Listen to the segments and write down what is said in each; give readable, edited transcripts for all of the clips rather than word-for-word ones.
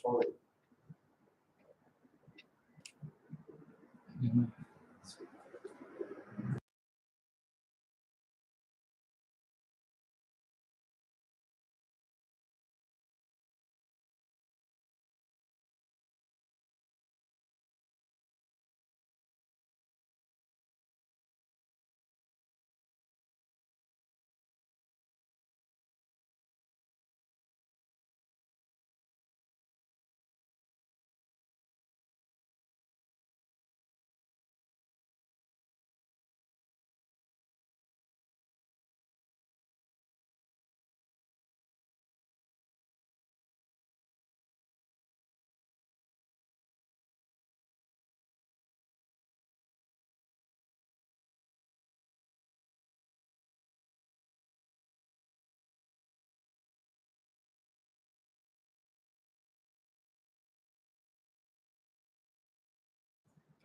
Portfolio.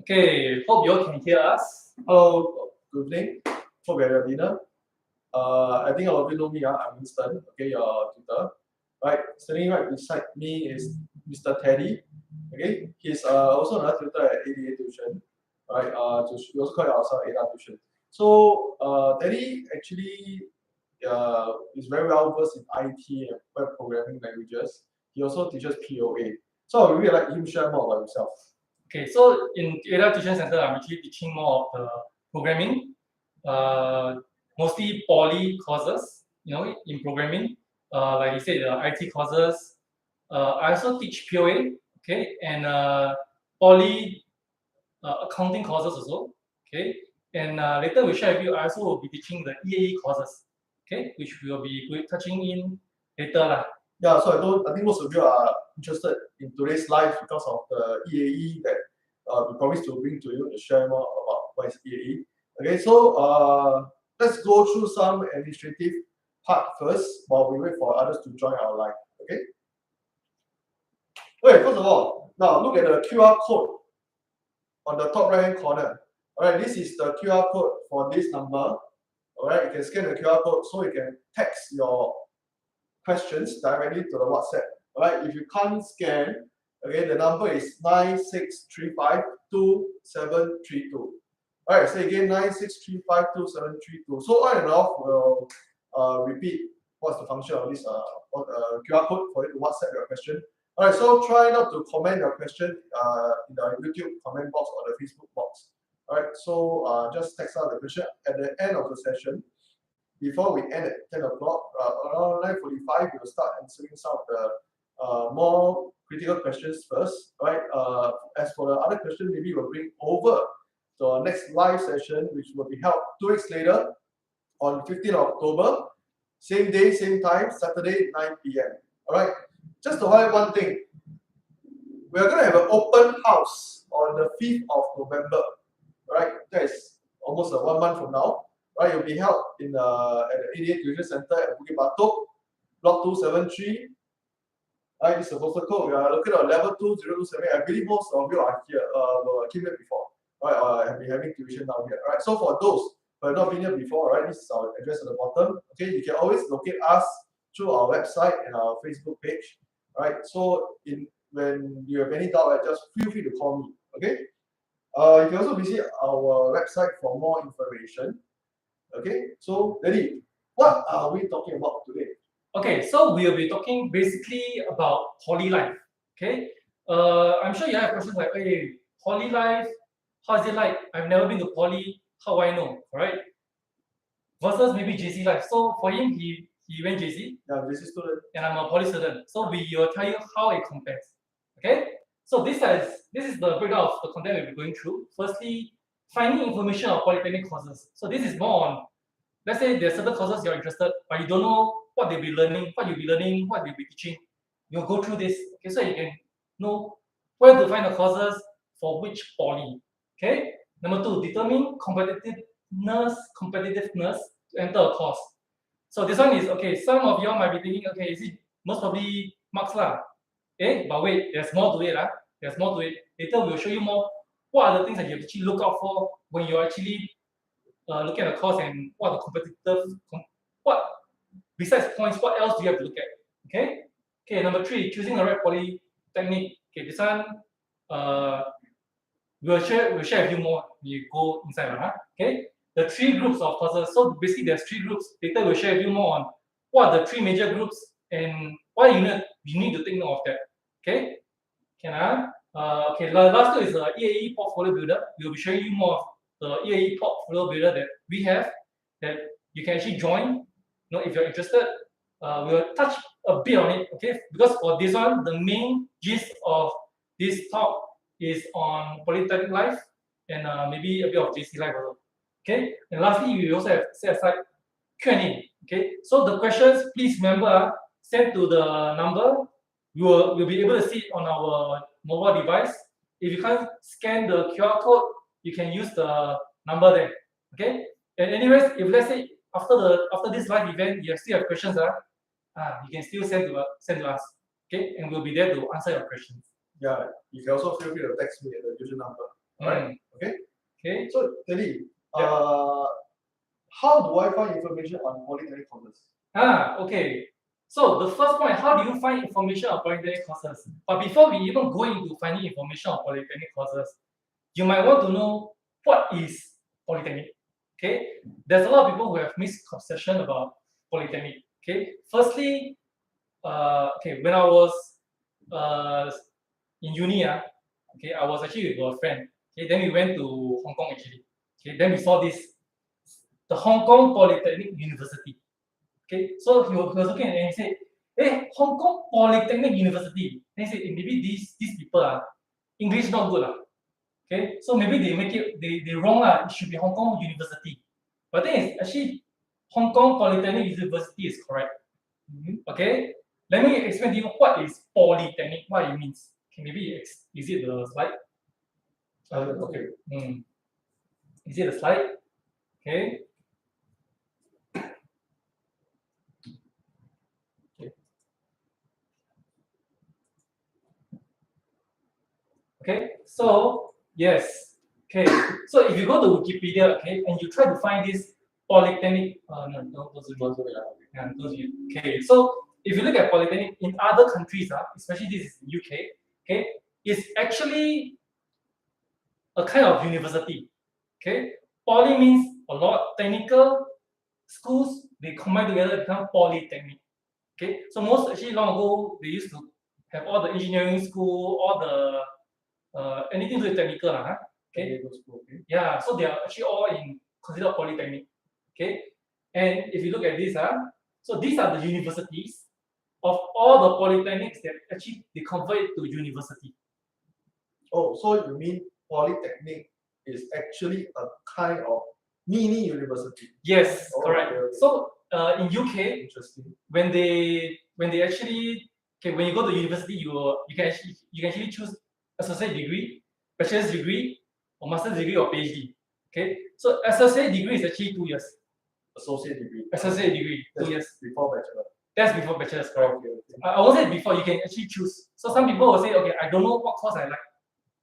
Okay, hope you all can hear us. Hello, good evening. Hope you're at dinner. I think all of you know me. I'm Winston. Okay, your tutor. Right, standing right beside me is Mr. Teddy. Okay, he's also another tutor at EAE Tuition. Right, we also call it ourselves EAE Tuition. So Teddy actually is very well versed in IT and web programming languages. He also teaches POA. So I would really like him to share more about himself. Okay, so in EAE Tuition Center, I'm actually teaching more of the programming, mostly poly courses, in programming. Like you said, the IT courses. I also teach POA, okay, and poly accounting courses also, okay. And later we'll share with you. I also will be teaching the EAE courses, okay, which we will be touching in later lah. Yeah, so I think most of you are interested in today's live because of the EAE that we promised to bring to you to share more about what is EAE. Okay, so let's go through some administrative part first while we wait for others to join our live. Okay. Okay, first of all, now look at the QR code on the top right hand corner. All right, this is the QR code for this number. All right, you can scan the QR code so you can text your questions directly to the WhatsApp. All right, if you can't scan, okay, the number is 96352732. All right, say again 96352732. So on and off, we'll repeat what's the function of this QR code for you to WhatsApp your question. All right, so try not to comment your question in the YouTube comment box or the Facebook box. All right, so just text out the question at the end of the session. Before we end at 10 o'clock, around 9:45, we will start answering some of the more critical questions first, right? As for the other question, maybe we'll bring over to our next live session, which will be held 2 weeks later on 15th October, same day, same time, Saturday, 9 p.m. All right, just to highlight one thing, we are going to have an open house on the 5th of November, right? That is almost 1 month from now. Right, it will be held in at the EAE Tuition Center at Bukit Batok, block 273. Right, this is the postal code. We are located on level 2027. I believe most of you are here, came here before, right? Have been having tuition down here. Right, so for those who have not been here before, right, this is our address at the bottom. Okay, you can always locate us through our website and our Facebook page. Right, so when you have any doubt, just feel free to call me. Okay, you can also visit our website for more information. Okay, so Daddy, what are we talking about today? Okay, so we'll be talking basically about poly life. Okay, I'm sure you have questions like, hey, poly life, how is it like? I've never been to poly, how do I know, right? Versus maybe JC life. So for him, he went JC. Yeah, JC student. And I'm a poly student. So we will tell you how it compares. Okay, so this is the breakdown of the content we'll be going through. Firstly, finding information on polytechnic courses. So this is more on, let's say there's certain courses you're interested, but you don't know what they'll be learning, what you'll be teaching. You'll go through this, okay, so you can know where to find the courses for which poly. Okay. Number 2, determine competitiveness to enter a course. So this one is okay. Some of y'all might be thinking, okay, is it most probably marks lah? Okay, but wait, there's more to it lah. There's more to it. Later we'll show you more. What are the things that you actually look out for when you're actually looking at the course, and what are the competitive, besides points, what else do you have to look at? Okay. Okay. Number 3, choosing the right polytechnic Polytechnic. Okay, this one we'll share with you more when you go inside, okay? The 3 groups of courses. So basically there's 3 groups. Later we'll share with you more on what are the 3 major groups and why you need to take note of that. Okay? Can okay, the last two is the EAE Portfolio Builder. We'll be showing you more of the EAE Portfolio Builder that we have that you can actually join. If you're interested, we'll touch a bit on it, okay? Because for this one, the main gist of this talk is on Polytechnic life and maybe a bit of JC life also. Okay, and lastly, we also have set aside Q&A. Okay, so the questions, please remember, send to the number. We'll be able to see it on our mobile device. If you can't scan the QR code, you can use the number there. Okay, and anyways, if let's say after this live event, you still have questions, you can still send to us. Okay, and we'll be there to answer your questions. Yeah, you can also feel free to text me at the usual number. Alright? Okay? Okay. So, Teddy, Yeah. how do I find information on Polytechnic courses? Okay. So the first point, how do you find information on Polytechnic courses? But before we even go into finding information on Polytechnic courses, you might want to know what is Polytechnic. Okay, there's a lot of people who have misconception about Polytechnic. Okay, firstly, okay, when I was in uni, okay, I was actually with a friend. Okay, then we went to Hong Kong actually. Okay, then we saw this, the Hong Kong Polytechnic University. Okay, so he was looking at it and he said, "Hey, Hong Kong Polytechnic University." Then he said, maybe these people are English not good. Okay, so maybe they make it they wrong. It should be Hong Kong University. But then it's actually Hong Kong Polytechnic University is correct. Okay, let me explain to you what is Polytechnic, what it means. Okay, maybe is it the slide? Okay. Is it the slide? Okay. Okay, so yes. Okay, so if you go to Wikipedia, okay, and you try to find this Polytechnic, no, those okay, so if you look at Polytechnic in other countries, especially this is UK, okay, it's actually a kind of university. Okay, poly means a lot. Technical schools, they combine together become Polytechnic. Okay, so most actually long ago they used to have all the engineering school, all the anything to do with technical, okay. Yeah, so they are actually all in considered Polytechnic. Okay, and if you look at this, so these are the universities of all the polytechnics that actually they convert it to university. Oh, so you mean Polytechnic is actually a kind of mini university? Yes, correct. Okay. So in UK, Interesting. when they actually when you go to university, you can actually choose associate degree, bachelor's degree, or master's degree or PhD. Okay, so associate degree is actually 2 years. Associate degree. Associate degree, 2 years. Before bachelor. That's before bachelor's, correct. Okay, okay. I won't say before, you can actually choose. So some people will say, okay, I don't know what course I like.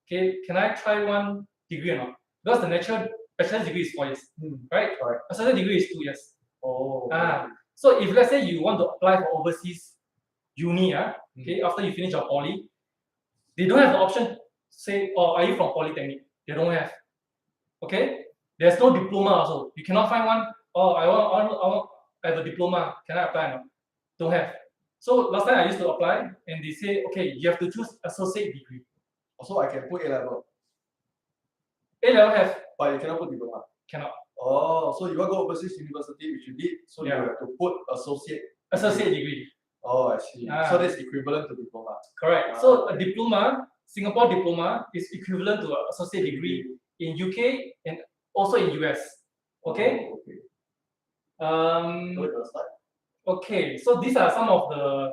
Okay, can I try one degree or not? Because the natural bachelor's degree is 4 years, right? Correct. Associate degree is 2 years. Oh. So if let's say you want to apply for overseas uni, okay, after you finish your poly, they don't have the option to say, oh, are you from Polytechnic? They don't have. Okay? There's no diploma also. You cannot find one, oh, I have a diploma. Can I apply? No? Don't have. So last time I used to apply and they say, okay, you have to choose associate degree. So I can put A level. A level have. But you cannot put diploma. Cannot. Oh, so you want to go overseas university, which you did, so you have to put associate degree. Oh, I see. So that's equivalent to diploma. Correct. So a diploma, Singapore diploma, is equivalent to an associate degree in UK and also in US. Okay. Okay. So these are some of the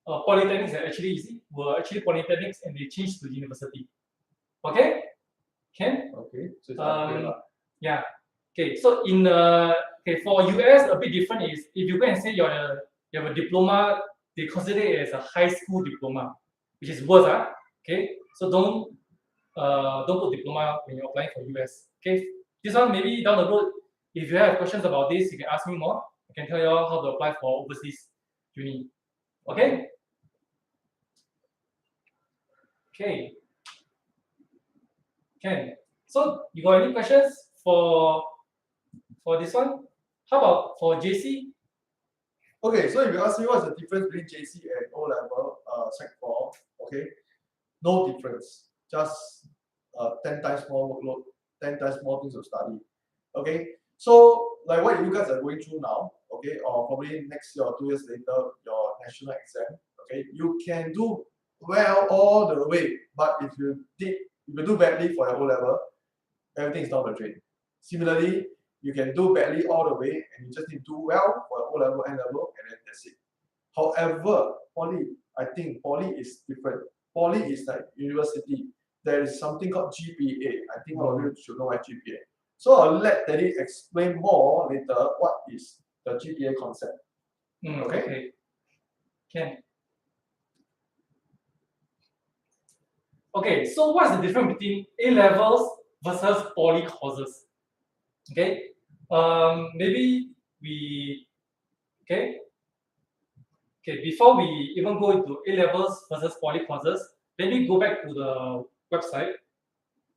polytechnics that actually were actually polytechnics and they changed to university. Okay. Can? Okay. So yeah. Okay. So in for US a bit different is if you go and say you have a diploma, they consider it as a high school diploma, which is worse. Okay. So don't put diploma when you're applying for US. Okay. This one maybe down the road, if you have questions about this, you can ask me more. I can tell you all how to apply for overseas uni. Okay. Okay. Can. So you got any questions for this one? How about for JC? Okay, so if you ask me what's the difference between JC and O level, Sec 4, okay, no difference. Just 10 times more workload, 10 times more things to study. Okay, so like what you guys are going through now, okay, or probably next year or 2 years later, your national exam, okay, you can do well all the way, but if you do badly for your O level, everything is down the drain. Similarly, you can do badly all the way and you just need to do well for O level, N level, and then that's it. However, Poly, I think Poly is different. Poly is like university. There is something called GPA. I think all of you should know what GPA. So I'll let Teddy explain more later what is the GPA concept. Okay. Can. Okay, so what's the difference between A levels versus Poly courses? Okay, maybe we before we even go into A levels versus Poly courses, let me go back to the website,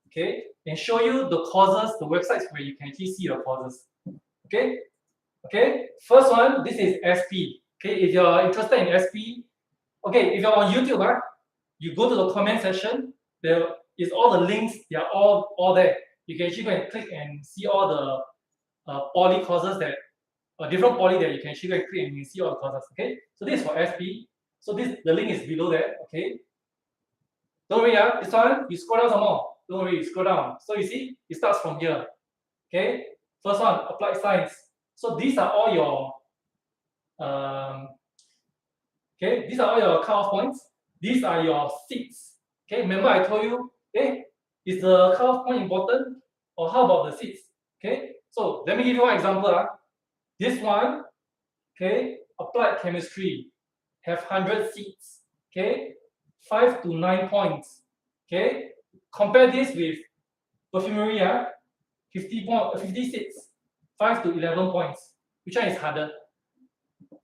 okay, and show you the courses, the websites where you can actually see the courses. Okay, first one, this is SP. Okay, if you're interested in SP, okay, if you're on YouTube, you go to the comment section, there is all the links, they are all there. You can actually go and click and see all the Poly courses that different Poly that you can actually go and click and you see all the courses. Okay, so this is for SP. So the link is below there. Okay, don't worry, this one you scroll down some more. Don't worry, you scroll down. So you see, it starts from here. Okay, first one, applied science. So these are all your these are all your cutoff points. These are your seats. Okay, remember I told you, is the cutoff point important, or how about the seats? Okay, so let me give you one example. This one, okay, applied chemistry, have 100 seats. Okay, 5 to 9 points. Okay, compare this with perfumery, 50 seats, 5 to 11 points. Which one is harder?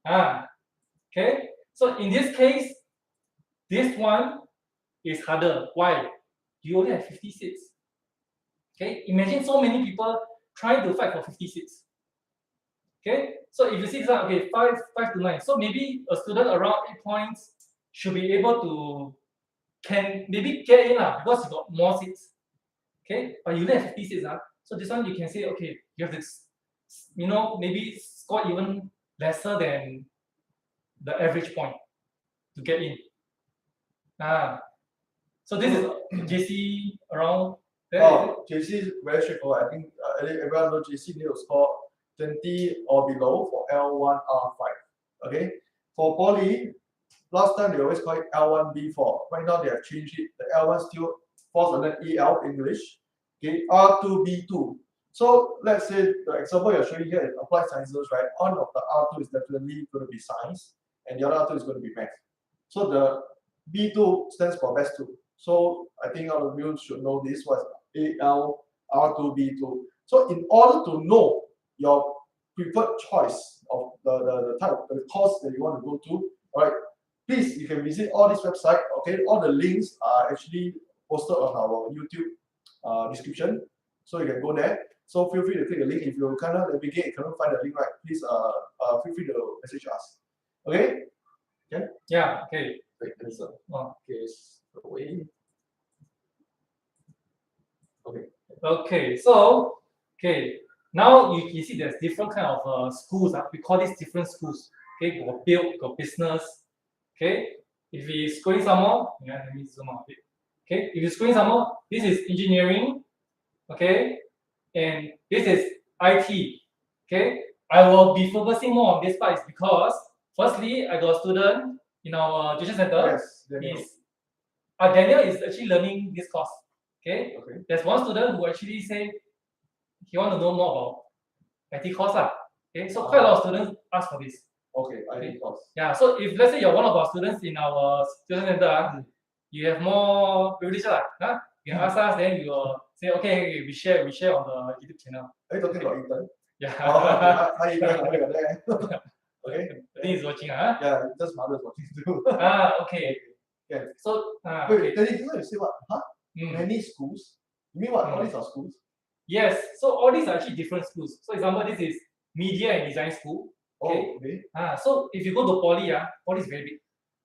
Okay, so in this case, this one is harder. Why? You only have 50 seats. Okay, imagine so many people trying to fight for 50 seats. Okay, so if you see this one, okay, 5 to 9. So maybe a student around 8 points should be able to can maybe get in because you got more seats. Okay, but you only have 50 seats. So this one you can say, okay, you have to maybe score even lesser than the average point to get in. So this is JC around there. Oh, JC is very straightforward. I think everyone knows JC need to score 20 or below for L1, R5. Okay. For Poly, last time they always call it L1, B4. Right now they have changed it. The L1 still falls under EL English. Okay, R2, B2. So let's say the example you're showing here is applied sciences, right? One of the R2 is definitely going to be science, and the other R2 is going to be math. So the B2 stands for best 2. So I think all of you should know this was AL, R2, B2. So in order to know your preferred choice of the type of the course that you want to go to, all right, please, you can visit all this website. Okay, all the links are actually posted on our YouTube description, so you can go there. So feel free to click the link. If you cannot navigate, you cannot find the link, right? Please feel free to message us. Okay? Okay? Yeah. Okay. Wait, there's a case away. Okay. Okay. So now you see there's different kind of schools. We call these different schools. Okay, got build, got business. Okay, if we scrolling some more, let me zoom out a bit. Okay, if you scrolling some more, this is engineering. Okay, and this is IT. Okay, I will be focusing more on this part is because firstly, I got a student in our tuition center. Yes, Daniel. Daniel is actually learning this course. Okay, Okay. there's one student who actually say he want to know more about IT course. Okay, so quite a lot of students ask for this. Okay, IT course. Yeah, so if let's say you're one of our students in our tuition center, you have more privilege. You can ask us, then we will say, okay, we share on the YouTube channel. Are you talking about intern? Yeah. Oh, okay. Hi, intern. You're there. Okay. I think he's watching. Yeah, intern's mother's watching too. Okay. Yeah. So, Wait, Danny, just now you say what? Huh? Mm. Many schools? You mean what? All Mm. these are schools? Yes, so all these are actually different schools. So example, this is media and design school. Okay. Oh, okay. So if you go to poly, poly is very big.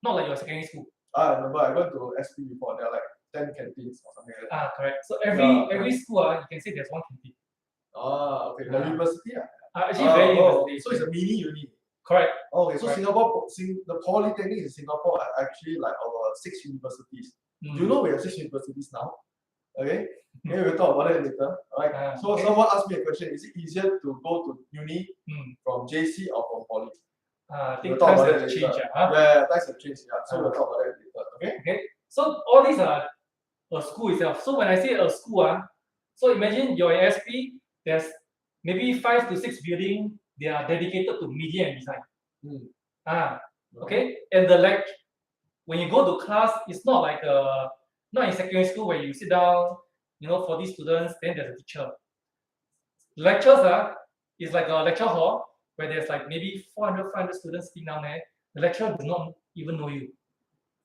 Not like your secondary school. I remember I went to SP before, there are like 10 canteens or something like that. Correct. So every Yeah, every school, you can say there's one canteen. Okay. The university? Actually, very Oh, university. so it's a mini uni. Correct. Okay, so Correct. the Polytechnic in Singapore are actually like our 6 universities. Do you know we have 6 universities now? Okay, maybe we'll talk about it later. Alright. So okay. someone asked me a question: is it easier to go to uni from JC or from Poly? I think We'll talk times about it have later. changed. Yeah, times have changed. Yeah, so we'll talk about it later. Okay. Okay. So all these are a school itself. So when I say a school, so imagine you're in SP. There's maybe 5 to 6 building. They are dedicated to media and design. Okay. And when you go to class, it's not like not in secondary school where you sit down, 40 students, then there's a teacher. Lectures is like a lecture hall where there's like maybe 400, 500 students sitting down there. The lecturer do not even know you.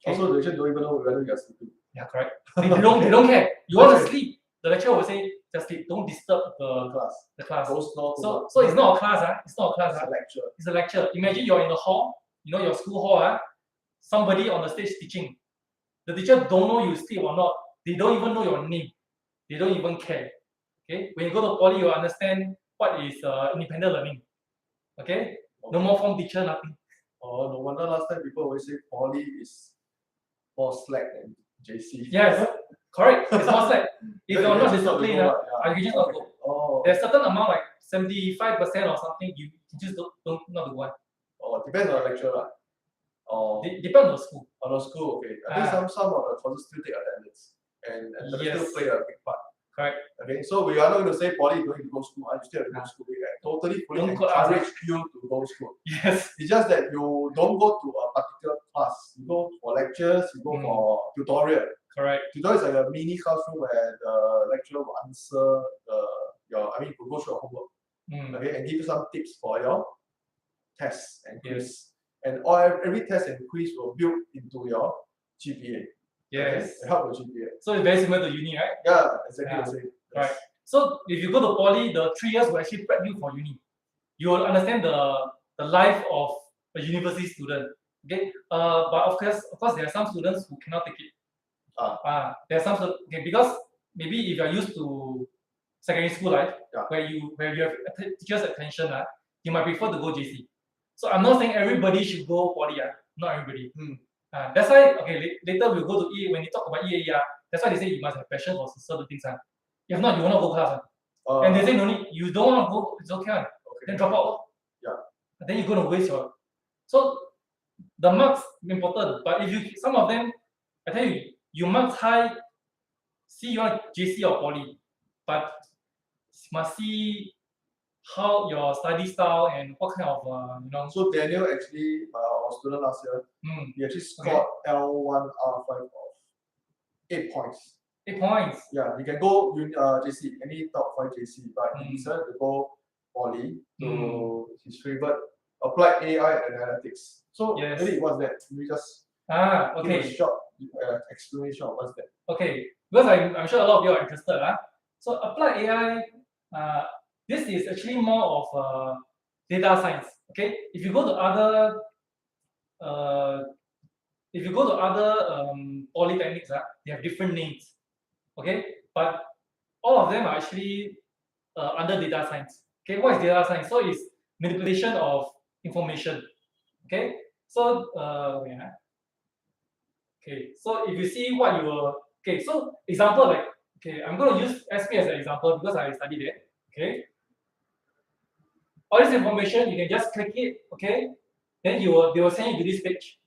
Okay? Also, they just don't even know whether you're sleeping. Yeah, correct. They don't care. You want to sleep, the lecturer will say, just sleep, don't disturb the class. So it's not a class, it's not a class. It's a lecture. It's a lecture. Imagine you're in the hall, your school hall, somebody on the stage teaching. The teacher don't know you sleep or not. They don't even know your name. They don't even care. Okay, when you go to poly, you understand what is independent learning. Okay, no more form teacher, nothing. Oh, no wonder last time people always say poly is more slack than JC. Yes, correct. It's more slack. If you're not disciplined, you can just not go. Oh. There's certain amount like 75% or something. You just don't not do one. Oh, depends on the lecturer. Oh. Depends on the school. On the school, okay. I think some of the courses still take attendance, and still play a big part. Correct. Okay, so we are not going to say poly going to go school. I still have to go school. Totally fully encourage you to go school. Yes. It's just that you don't go to a particular class. You go for lectures. You go for tutorial. Correct. Tutorial is like a mini classroom where the lecturer will answer will go through your homework. Okay, and give you some tips for your tests and quiz. And every test and quiz will build into your GPA. Yes. Okay? It help your GPA. So it's very similar to uni, right? Yeah, exactly the same. Right. So if you go to poly, the 3 years will actually prep you for uni. You will understand the life of a university student. Okay. But of course, there are some students who cannot take it. There are some because maybe if you are used to secondary school life, where you have teachers' attention, you might prefer to go JC. So I'm not saying everybody should go poly, not everybody. That's why later we'll go to EAE. When you talk about EAE, that's why they say you must have passion for certain things. If not, you will not go class. And they say no need, you don't want to go, it's okay. Then drop out. And then you're going to waste your. So the marks important, but if you some of them, I tell you, you marks high, see you want JC or poly, but must see how your study style and what kind of So Daniel actually, our student last year, he actually scored L1 R5 of 8 points. 8 points. Yeah, he can go JC, any top 5 JC, but he decided to go poly to his favorite applied AI analytics. So really, what's that? We just give a short explanation of what's that. Okay, because I'm sure a lot of you are interested. So applied AI, this is actually more of data science. Okay, if you go to other polytechnics, they have different names. Okay, but all of them are actually under data science. Okay, what is data science? So it's manipulation of information. Okay, so okay, so if you see what you were so example I'm going to use SP as an example because I studied it. Okay, all this information you can just click it. Okay, then they will send you to this page.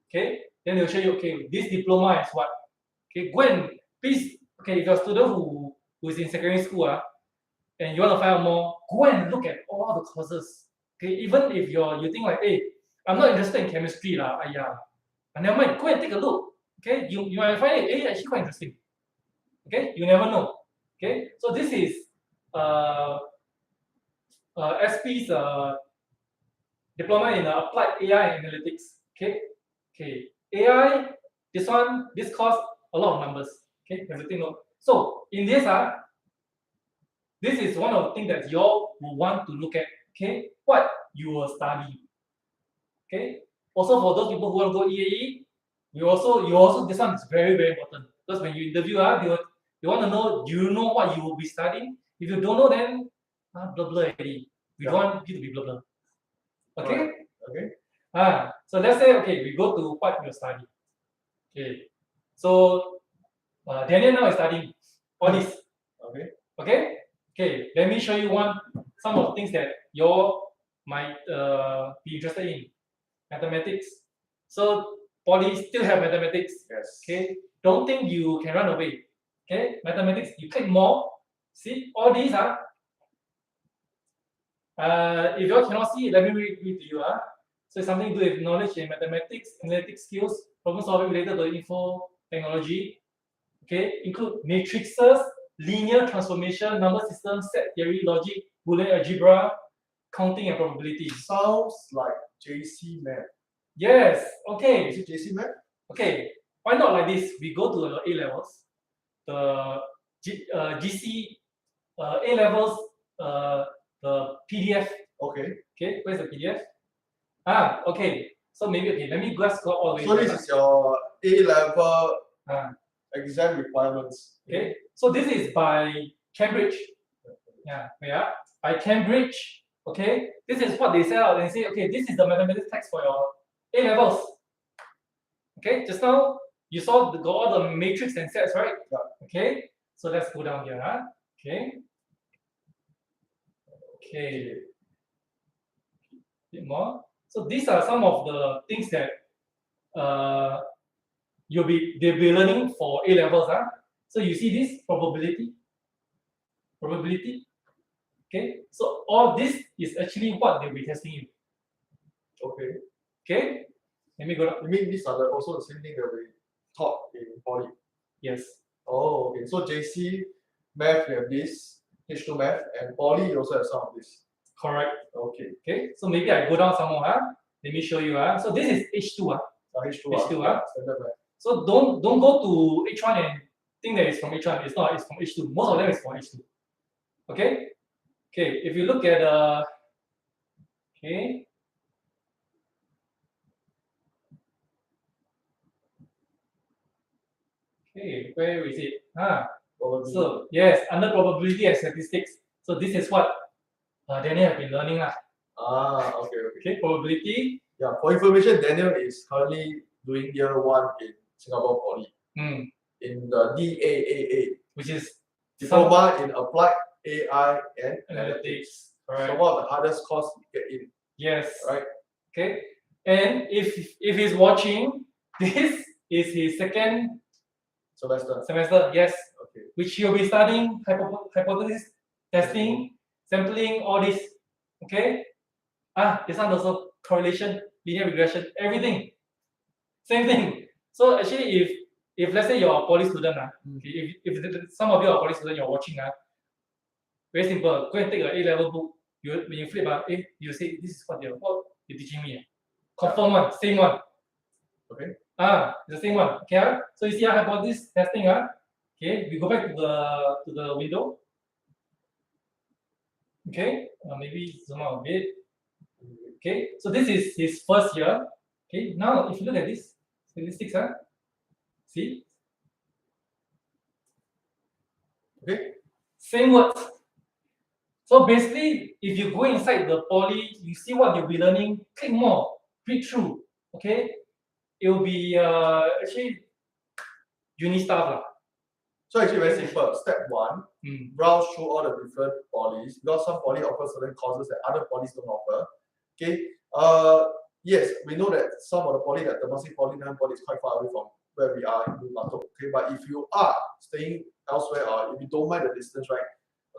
Okay, then they'll show you this diploma is what. Okay, go and please. Okay, if you're a student who is in secondary school and you want to find out more, go and look at all the courses. Okay, even if you think like, hey, I'm not interested in chemistry never mind, go and take a look. Okay, you might find it actually quite interesting. Okay, you never know. Okay, so this is SP's diploma in applied AI analytics. Okay, AI this costs a lot of numbers. Okay, you have to take note. So in this, this is one of the things that you all will want to look at. Okay, what you will study. Okay. Also for those people who want to go EAE, you also this one is very important because when you interview, they want to know, do you know what you will be studying? If you don't know, then blah blah already. We don't want you to be blah blah. Okay. Right. Okay. So let's say we go to what you study. Okay. So Daniel now is studying all this. Okay. Okay. Okay. Let me show you some of the things that you all might be interested in. Mathematics. So Poly still have mathematics. Yes. Okay. Don't think you can run away. Okay. Mathematics. You click more. See all these if you all cannot see, let me read to you. So it's something to do with knowledge in mathematics, analytic skills, problem solving related to info technology. Okay. Include matrices, linear transformation, number systems, set theory, logic, Boolean algebra, counting and probability. Sounds like JC math. Yes. Okay. Is it JC math? Okay, why not like this? We go to the A levels, the GC A levels, the PDF. Okay. Okay, where's the PDF? Okay. So maybe let me just go all the way. So this is your A level Ah, exam requirements. okay. So this is by Cambridge. Yeah, by Cambridge. Okay, this is what they say out. They say, okay, this is the mathematics text for your A levels. Okay, just now you saw got all the matrix and sets, right? Yeah. Okay, so let's go down here. Okay. Okay. Bit more. So these are some of the things that they'll be learning for A levels. So you see this probability. Okay. So all this is actually what they'll be testing you. Okay. Okay. Let me go down. You mean these are also the same thing that we taught in Poly? Yes. Oh, okay. So JC math, we have this, H2 math, and Poly, you also have some of this. Correct. Okay. Okay. So maybe I go down some more. Let me show you. So this is H2. H2, H2, standard math. So don't go to H1 and think that it's from H1. It's not. It's from H2. Most of them is from H2. Okay. Okay. If you look at okay. Okay. Where is it? So yes, under probability and statistics. So this is what Daniel has been learning. Okay. Okay. Probability. Yeah. For information, Daniel is currently doing year 1 in Singapore Poly. In the DAAA, which is Diploma in Applied AI and Analytics. Right. So one of the hardest course to get in. Yes. Right. Okay. And if he's watching, this is his second semester. Yes. Okay. Which he'll be studying hypothesis testing, sampling, all this. Okay. This one also correlation, linear regression, everything. Same thing. So actually, if let's say you're a poly student, okay, if some of you are poly student, you're watching, very simple. Go and take an A level book. When you flip, you say this is what you're teaching me. Confirm one, same one. Okay. It's the same one. Okay. So you see hypothesis testing. Okay. We go back to the window. Okay. Maybe zoom out a bit. Okay. So this is his first year. Okay. Now if you look at this statistics, see. Okay. Same words. So basically, if you go inside the poly, you see what you'll be learning, click more, read through. Okay. It will be actually uni stuff. So actually very simple. Step 1, browse through all the different polys because some poly offer certain courses that other polys don't offer. Okay. Yes, we know that some of the poly, like Temasek Poly, Nanyang Poly, is quite far away from where we are in Batok. Okay, but if you are staying elsewhere or if you don't mind the distance, right?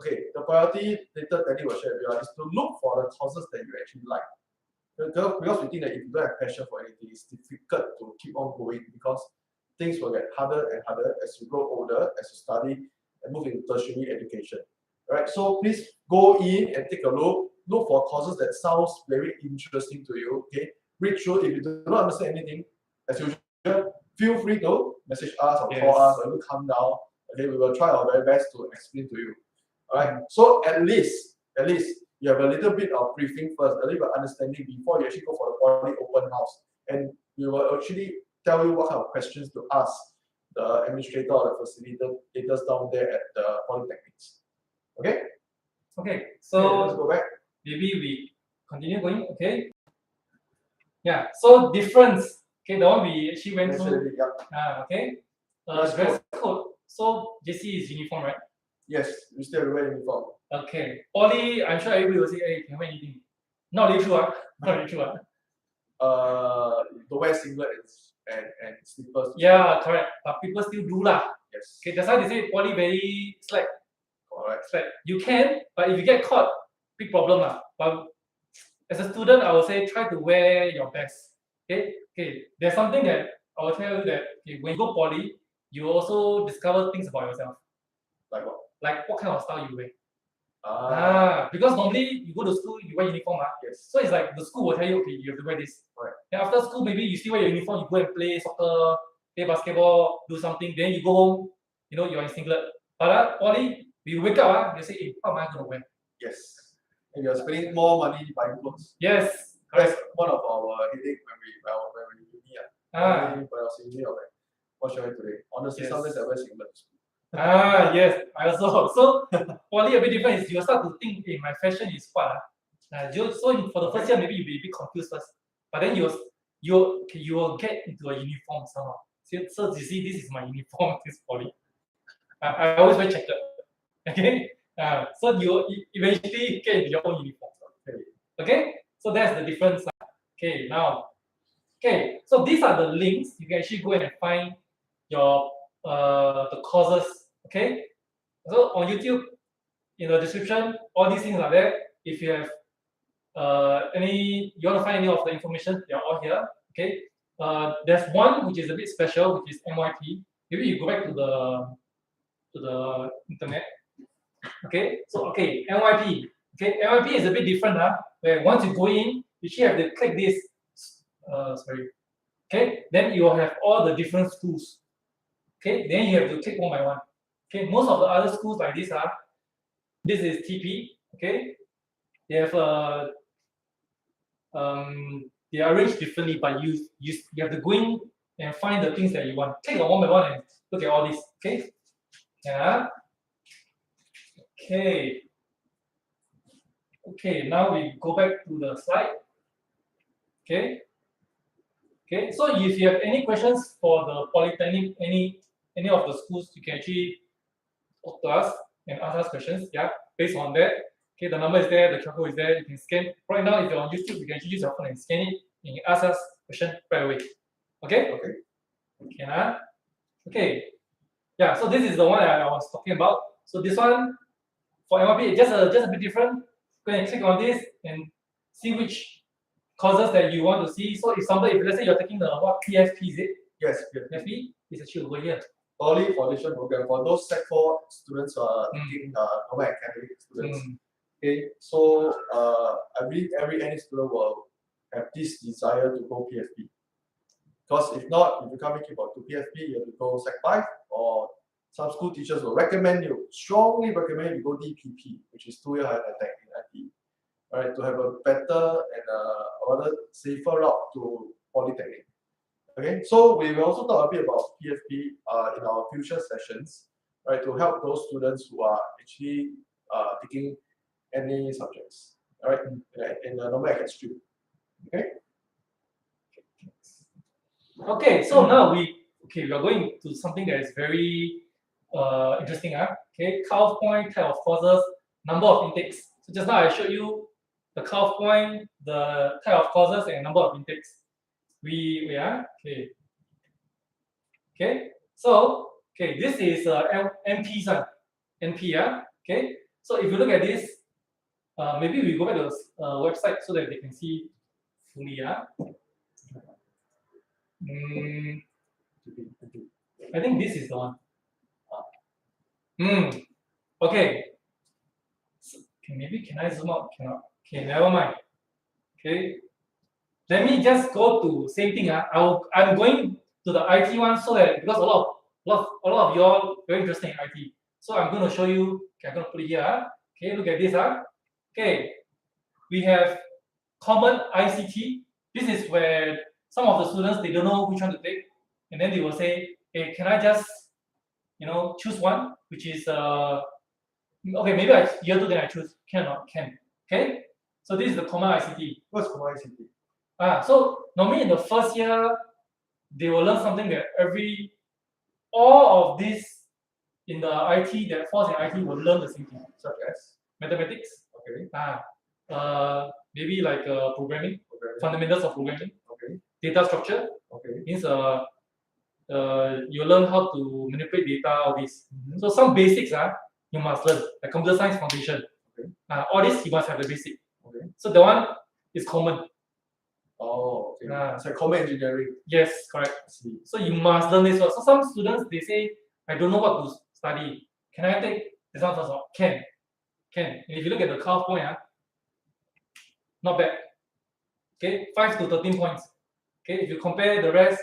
Okay, the priority later Danny will share with you is to look for the courses that you actually like. Because we think that if you don't have passion for anything, it's difficult to keep on going because things will get harder and harder as you grow older, as you study and move into tertiary education. Right? So please go in and take a look for courses that sounds very interesting to you. Okay, read through. If you do not understand anything, as usual, feel free to message us or Yes. call us or even come down. Okay, we will try our very best to explain to you. Alright, so at least you have a little bit of briefing first, a little bit of understanding before you actually go for the Poly open house. And we will actually tell you what kind of questions to ask the administrator or the facilitators down there at the Polytechnics. Okay? Okay, Let's so go back. maybe we continue going. Okay. Yeah. So difference. Okay, the one we actually went Mentioned through. already, yeah. Okay. Dress Dress code. So JC is uniform, right? Yes, we still have to wear uniform. Okay. Poly, I'm sure everybody will say, hey, can wear anything. Not really true, Not really true, Don't wear singlet and slippers. Yeah, correct. But people still do lah. Yes. Okay, that's why they say Poly very slack. Correct. Slack. You can, but if you get caught, big problem lah. But as a student, I would say try to wear your best. Okay. Okay. There's something that I will tell you that okay, when you go Poly, you also discover things about yourself. Like what? Like what kind of style you wear. Ah. Because normally you go to school, you wear uniform. Yes. So it's like the school will tell you, okay, you have to wear this. Right. Then after school, maybe you still wear your uniform, you go and play soccer, play basketball, do something. Then you go home, you know, you're in singlet. But Poly, you wake up, you say, hey, what am I gonna wear? Yes. And you're spending more money buying clothes. Yes. That's one of our headache when we in uni. When I was in uni, I was like, what should I wear today? Honestly, Yes. sometimes I wear singlet to school. Yes, I also. So Poly a bit different is you start to think, hey, my fashion is what? So for the first year, maybe you'll be a bit confused first. But then you will get into a uniform somehow. So you see, this is my uniform, this Poly. I always wear checkered. Okay? So you eventually get into your own uniform. Okay? So that's the difference. Okay, now. Okay, so these are the links. You can actually go and find your the courses. Okay? So on YouTube, in the description, all these things are there. If you have you want to find any of the information, they're all here. Okay. There's one which is a bit special, which is MYP. Maybe you go back to the internet. Okay. So MYP. Okay, MYP is a bit different, where once you go in, you should have to click this. Sorry. Okay. Then you will have all the different schools. Okay. Then you have to click one by one. Okay. Most of the other schools like this are. This is TP. Okay. They have they are arranged differently, but you have to go in and find the things that you want. Click on one by one and look at all this. Okay. Yeah. Okay. Okay. Now we go back to the slide. Okay. Okay. So if you have any questions for the Polytechnic, any of the schools, you can actually talk to us and ask us questions. Yeah. Based on that. Okay, the number is there, the QR code is there, you can scan. Right now, if you're on YouTube, you can actually use your phone and scan it, and you can ask us question right away. Okay? Okay. Okay, okay. Yeah, so this is the one that I was talking about. So this one, for MRP, just a bit different. Go and click on this and see which courses that you want to see. So if let's say you're taking the what PFP, is it? Yes. PFP is actually over here. Early foundation program for those Sec 4 students who are taking normal academic students. Okay, so I believe any student will have this desire to go PFP. Because if not, if you can't make it for PFP, you have to go Sec 5, or some school teachers will strongly recommend you go DPP, which is 2-year higher tech in IT. Alright, to have a better and rather safer route to Polytechnic. Okay, so we will also talk a bit about PFP in our future sessions, right, to help those students who are actually taking any subjects, all right, in the normal academic stream. Okay. Okay, so now we are going to something that is very interesting. Okay, cut-off point, type of courses, number of intakes. So just now I showed you the cut-off point, the type of courses, and number of intakes. We are okay. Okay, so this is NP son, NP. Okay, so if you look at this, maybe we go back to the website so that they can see fully. I think this is the one. Okay. So, maybe can I zoom out? Cannot. Okay, never mind. Okay. Let me just go to same thing. I'm going to the IT one, so that because a lot of y'all very interested in IT. So I'm going to show you. Okay, I'm going to put it here. Okay, look at this. Okay, we have common ICT. This is where some of the students they don't know which one to take, and then they will say, "Hey, can I just, choose one, which is okay, maybe year two then I choose can or not can." Okay, so this is the common ICT. What's common ICT? So normally in the first year, they will learn something that all of this in the IT that falls in IT will learn the same thing, Such as? mathematics. Okay. Maybe like programming, Okay. fundamentals of programming, Okay. data structure. Okay. Means you learn how to manipulate data, all this. Mhm. So some basics you must learn, like computer science foundation. Okay. All this you must have the basic. Okay. So the one is common. Oh, okay. It's like common engineering. Yes, correct. I see. So you must learn this one. So some students they say, I don't know what to study. Can I take this one first? Can. And if you look at the cutoff point, not bad. Okay, 5 to 13 points. Okay, if you compare the rest,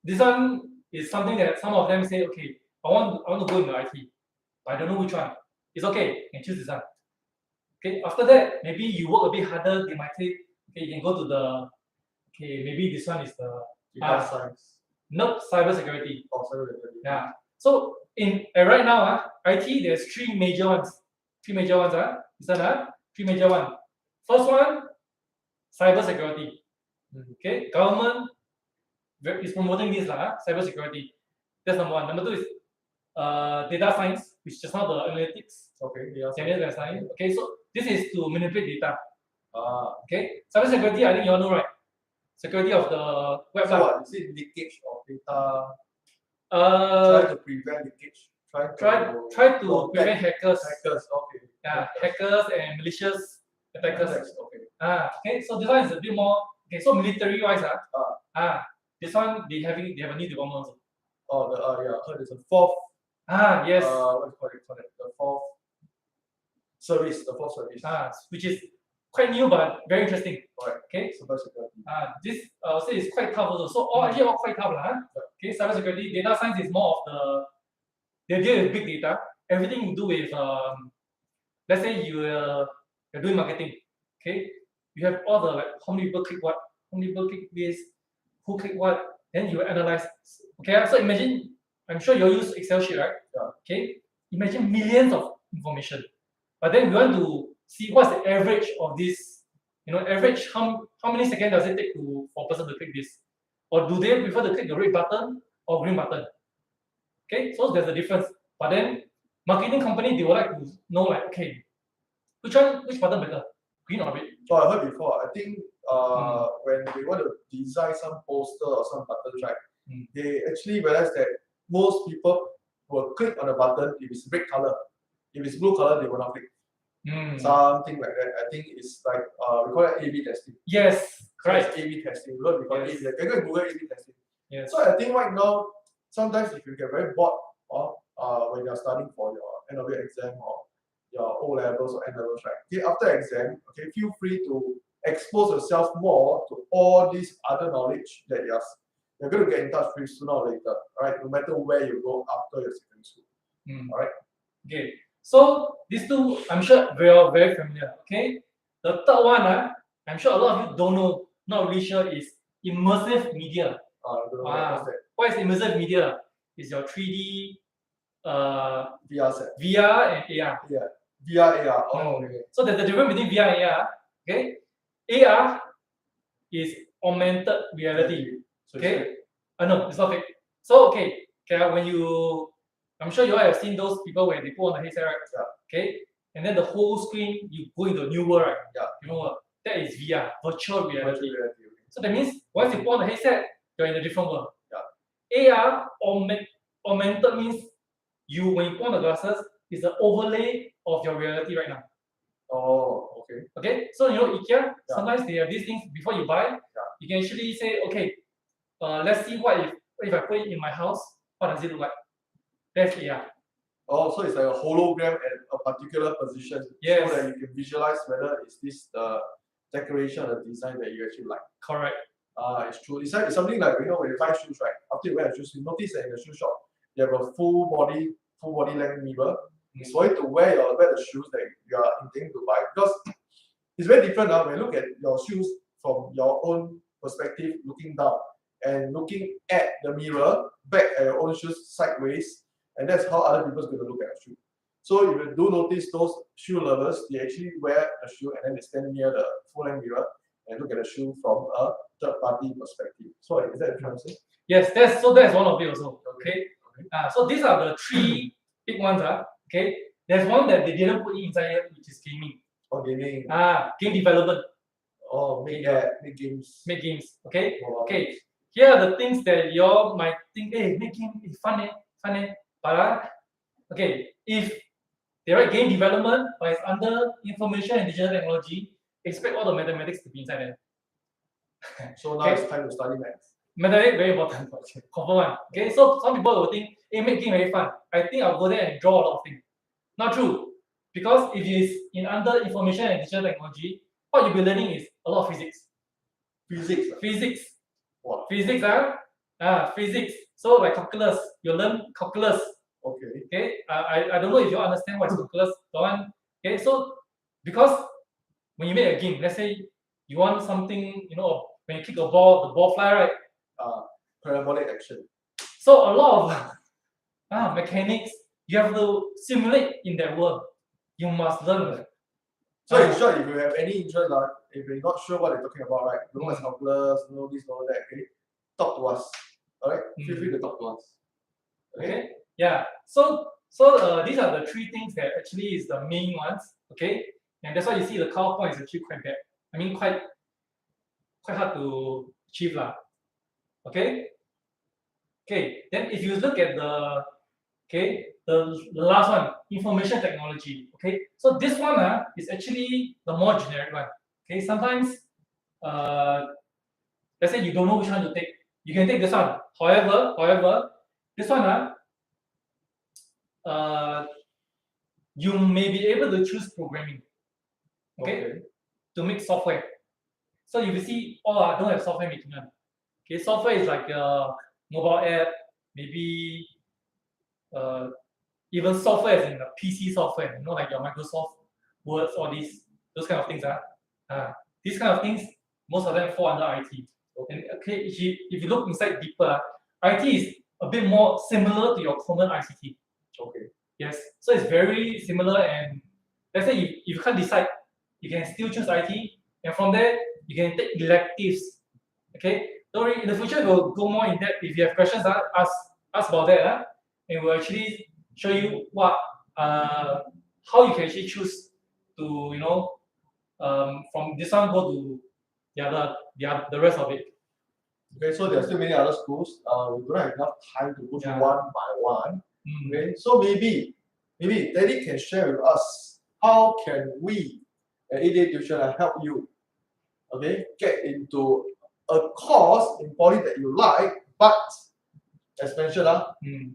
this one is something that some of them say, okay, I want to go into IT, but I don't know which one. It's okay, you can choose this one. Okay, after that, maybe you work a bit harder, they might say, okay, you can go to the, okay, maybe this one is the Data science. nope, cybersecurity. Oh, cybersecurity. Yeah. So right now, IT there's three major ones. Three major ones, Listen, three major ones. First one, cybersecurity. Okay, government is promoting this cybersecurity. That's number one. Number two is data science, which is just now the analytics. Okay. Yeah. Data science. Okay, so this is to manipulate data. Okay. Cybersecurity, I think you all know, right? Security of the website. So what? Is it leakage of data? Try to prevent leakage. Try to prevent hackers. Hackers. Okay. Yeah, hackers and malicious attackers. Okay. Okay. So this one is a bit more. Okay, so military wise, this one they have a new development also. Oh, yeah. I heard it's a fourth. Yes. What do you call it? The fourth service. The fourth service. Which is quite new but very interesting. Right. Okay. Cybersecurity. This say is quite tough also. So actually all quite tough Okay. Cybersecurity, data science is more of they deal with big data. Everything you do with let's say you're doing marketing. Okay. You have all the like how many people click what, how many people click this, who click what, then you analyze. Okay. So imagine, I'm sure you use Excel sheet, right? Yeah. Okay. Imagine millions of information, but then we want to see what's the average of this. Average how many seconds does it take for a person to click this, or do they prefer to click the red button or green button? Okay, so there's a difference. But then marketing company they would like to know like, okay, which button better, green or red? Oh, I heard before. I think when they want to design some poster or some buttons, right? They actually realize that most people will click on the button if it's red color. If it's blue color, they will not click. Something like that. I think it's like we call it A/B testing. Yes, correct. So A/B testing. Because we call it A/B. You can go and Google A/B testing. Yes. So I think right now, sometimes if you get very bored when you're studying for your end of year exam or your O levels or N levels, right? Okay, after exam, okay, feel free to expose yourself more to all these other knowledge that you're going to get in touch with sooner or later, right? No matter where you go after your secondary school. All right. Okay. So these two, I'm sure we are very familiar. Okay. The third one, I'm sure a lot of you don't know, not really sure, is immersive media. I don't know what's that. What is immersive media? Is your 3D VR set. VR and AR. Yeah. VR, AR. Oh, okay. So there's a difference between VR and AR. Okay. AR is augmented reality. Okay. No, it's not fake. So okay, when I'm sure you all have seen those people where they put on the headset, right? Yeah. Okay. And then the whole screen, you go into a new world, right? Yeah. You know what? That is VR, virtual reality. Okay. So that means once you put on the headset, you're in a different world. Yeah. AR augmented means when you put on the glasses, it's the overlay of your reality right now. Oh, okay. Okay. So IKEA, sometimes they have these things before you buy. You can actually say, okay, let's see what if I put it in my house, what does it look like? That's AR. Oh, so it's like a hologram at a particular position, so that you can visualize whether is this the decoration or the design that you actually like. Correct. It's true. It's something like when you buy shoes, right? After you wear the shoes, you notice that in the shoe shop, you have a full body length mirror. It's for you to wear the shoes that you are intending to buy, because it's very different now when you look at your shoes from your own perspective, looking down and looking at the mirror back at your own shoes sideways, and that's how other people's going to look at your shoe. So if you do notice those shoe lovers, they actually wear a shoe and then they stand near the full length mirror and look at the shoe from a third party perspective. So is that what you're trying to say? Yes, that's one of it also. Okay. So these are the three big ones. Okay. There's one that they didn't put inside here, which is gaming. Oh, gaming. Game development. Oh, make games. Make games. Okay. Oh, okay. Here are the things that you all might think, hey, make game is fun, But okay, if they write game development, but it's under information and digital technology, expect all the mathematics to be inside there. So now it's time to study maths. Mathematics very important. Confirm one. Okay, so some people will think, hey, make game very fun. I think I'll go there and draw a lot of things. Not true. Because if it is in under information and digital technology, what you'll be learning is a lot of physics. Physics. What? Physics, physics. So like calculus, you learn calculus. Okay. Okay. I don't know if you understand what is calculus. The one. Okay. So because when you make a game, let's say you want something, when you kick a ball, the ball fly, right? Parabolic action. So a lot of mechanics you have to simulate in that world. You must learn. So in short, if you have any interest, if you're not sure what they're talking about, right? Don't know what's calculus, know this, know that, okay? Talk to us. Alright? Feel free to talk to us. Okay? Yeah. So these are the three things that actually is the main ones. Okay? And that's why you see the cutoff point is actually quite bad. I mean quite hard to achieve lah. Okay? Okay, then if you look at the last one, information technology. Okay, so this one is actually the more generic one. Okay, sometimes let's say you don't know which one to take, you can take this one. However, this one you may be able to choose programming. Okay, to make software. So you will see, I don't have software making one. Okay, software is like a mobile app, maybe even software is in the PC software, like your Microsoft Words, all those kind of things. These kind of things, most of them fall under IT. And okay, if you look inside deeper, IT is a bit more similar to your common ICT. Okay. Yes, so it's very similar, and let's say if you can't decide, you can still choose IT, and from there you can take electives. Okay, don't worry, in the future we'll go more in depth. If you have questions, ask about that, and we'll actually show you how you can actually choose to from this one go to the rest of it. Okay, so there are still many other schools. We don't have enough time to go through Yeah. one by one. Okay, so maybe Daddy can share with us how can we at EAE Tuition help you, okay, get into a course in poly that you like, but as mentioned,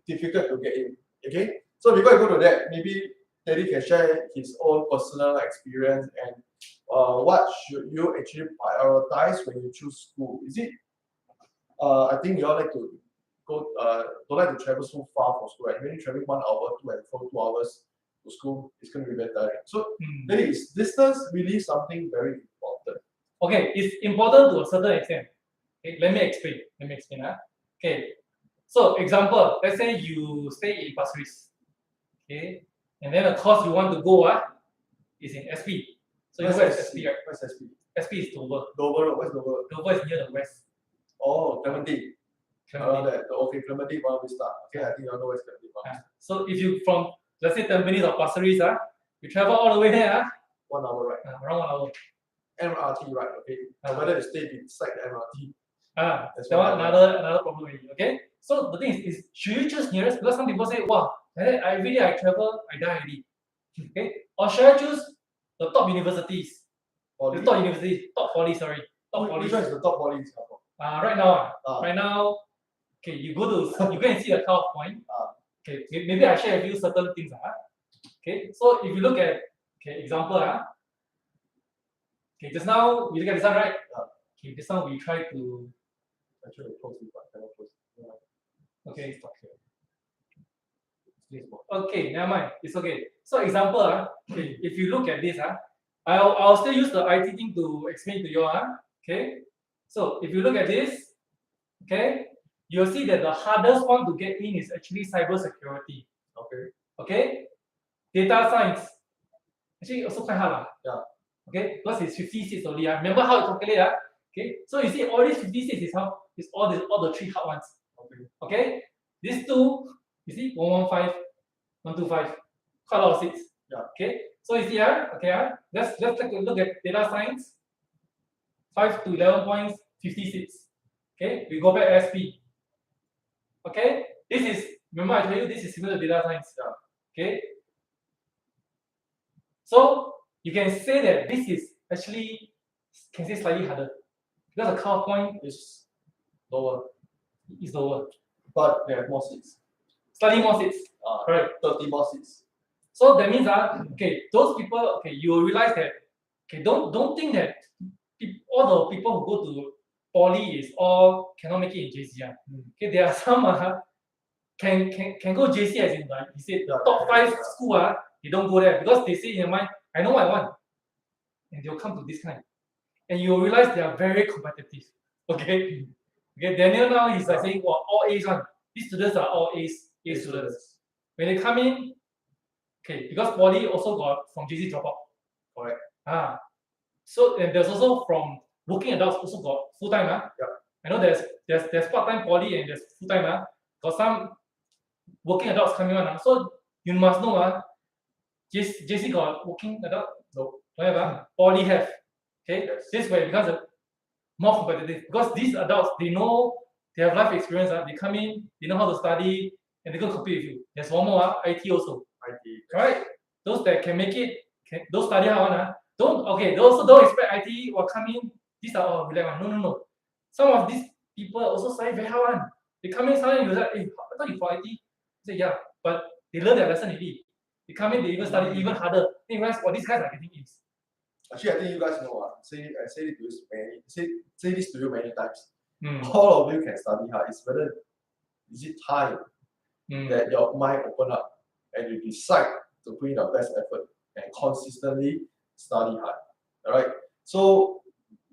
difficult to get in. Okay, so before I go to that, maybe Daddy can share his own personal experience and what should you actually prioritize when you choose school. Is it? I think you all like to go. Don't like to travel so far for school. Right? When you travel 1 hour to and fro 2 hours to school, it's going to be better. So, Daddy, is distance really something very important? Okay, it's important to a certain extent. Okay, let me explain. Okay, so example, let's say you stay in Pasir Ris. Okay, and then the course you want to go is in SP. So you know where is SP, right? Where's SP? SP is Dover. Dover Road. Where's Dover? Dover is near the west. Oh, Clementi. Around that. Okay, Clementi, Buona Vista. Okay, I think I know where's Clementi. So if you from, let's say Tampines or Pasir Ris, you travel all the way there, 1 hour, right? around 1 hour. MRT, right? Okay. Whether you stay beside the MRT. That's another problem already. Okay. So the thing is should you choose nearest? Because some people say, wow, every day I travel, I die already. Okay. Or should I choose the top universities? Poly? The top universities, top poly, sorry. Top poly. Which one is the top poly in Singapore? Right now, okay, you go and see the cutoff point. Okay, maybe I share with you certain things. Okay, so if you look at example, okay, just now we look at this one, right? Okay, this one we try to. Actually, close it, but cannot close it. Okay. Please, more. Okay, never mind. It's okay. So example, okay, if you look at this, I'll still use the IT thing to explain to you, okay. So if you look at this, okay, you'll see that the hardest one to get in is actually cyber security. Okay. Okay, data science actually also quite hard, Yeah. Okay, because it's 50 seats only. Remember how it calculate, Okay, so you see all these 50 seats is how is all the three hard ones. Okay. Okay, these two, you see 115, 125, quite a lot of seats. Yeah. Okay, so you see, okay, let's take a look at data science. 5 to 11 points, 50 seats. Okay, we go back SP. Okay, this is, remember I told you this is similar to data science. Yeah. Okay, so you can say that this is actually can say slightly harder because the cutoff point Is lower, is lower, but they have more seats. slightly more seats. Correct. 30 more seats. So that means okay, those people, okay, you will realize that, okay, don't think that all the people who go to poly is all cannot make it in JC. Okay, there are some can go JC as in like he said the top 5 school they don't go there because they say in their mind, I know what I want, and they'll come to this kind, and you will realize they are very competitive. Okay, okay, Daniel now he's like saying, well, all A's one. These students are all A students. When they come in, okay, because poly also got from JC dropout. Correct. So and there's also from working adults also got full time. Yeah. I know there's part time poly and there's full time. Got some working adults coming on. So you must know JC got working adult? No. Don't have. Poly have. Okay. Yes. This way it becomes more competitive because these adults they know they have life experience. They come in, they know how to study, and they're gonna compete with you. There's one more IT also. IT. Right? Those that can make it, those study hard one, those don't expect IT will come in. These are all relax one. No. Some of these people also study very hard one. They come in suddenly you like, hey, I thought you for IT. Say yeah, but they learn their lesson already. They come in, they even study even harder. Then you realize, these guys are getting A's. Actually, I think you guys know. I say it to you say this to you many times. All of you can study hard. It's whether is it time that your mind open up and you decide to put in the best effort and consistently study hard. Alright. So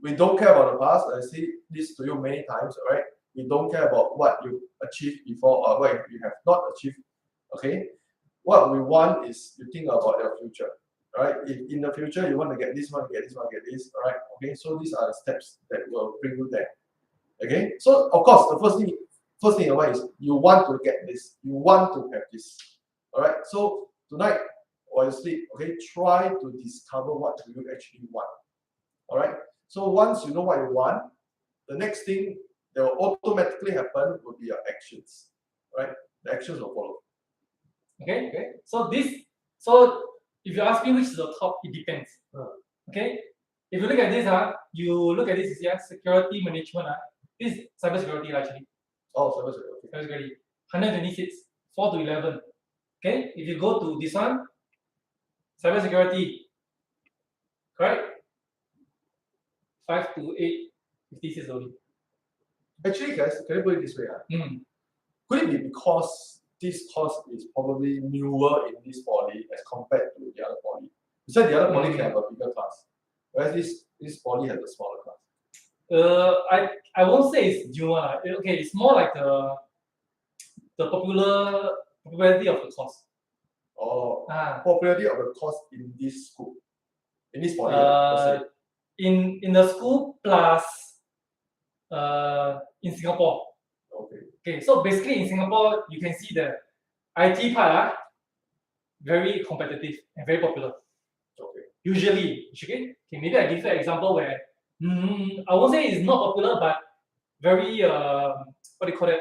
we don't care about the past. I say this to you many times, alright? We don't care about what you achieved before or what you have not achieved. Okay? What we want is you think about your future. Alright, if in the future you want to get this one, get this one, get this, alright, okay, so these are the steps that will bring you there. Okay, so of course the first thing you want is you want to get this, you want to have this. Alright, so tonight while you sleep, okay, try to discover what you actually want. Alright, so once you know what you want, the next thing that will automatically happen will be your actions. Right? The actions will follow. Okay. So if you ask me which is the top, it depends. Okay. If you look at this, you look at this, security management. This is cyber security actually. Oh, cyber security. Cyber security. 126, 4 to 11. Okay. If you go to this one, cyber security, correct? 5 to 8, 56 only. Actually, guys, can I put it this way? Could it be because this course is probably newer in this poly as compared to the other poly? You said the other poly can have a bigger class, whereas this poly has a smaller class. I won't say it's newer. Okay, it's more like the popularity of the course. Oh, popularity of the course in this school, in this poly. In the school plus in Singapore. Okay, so basically in Singapore, you can see the IT part very competitive and very popular. Usually, okay, maybe I give you an example where I won't say it's not popular, but very what do you call it?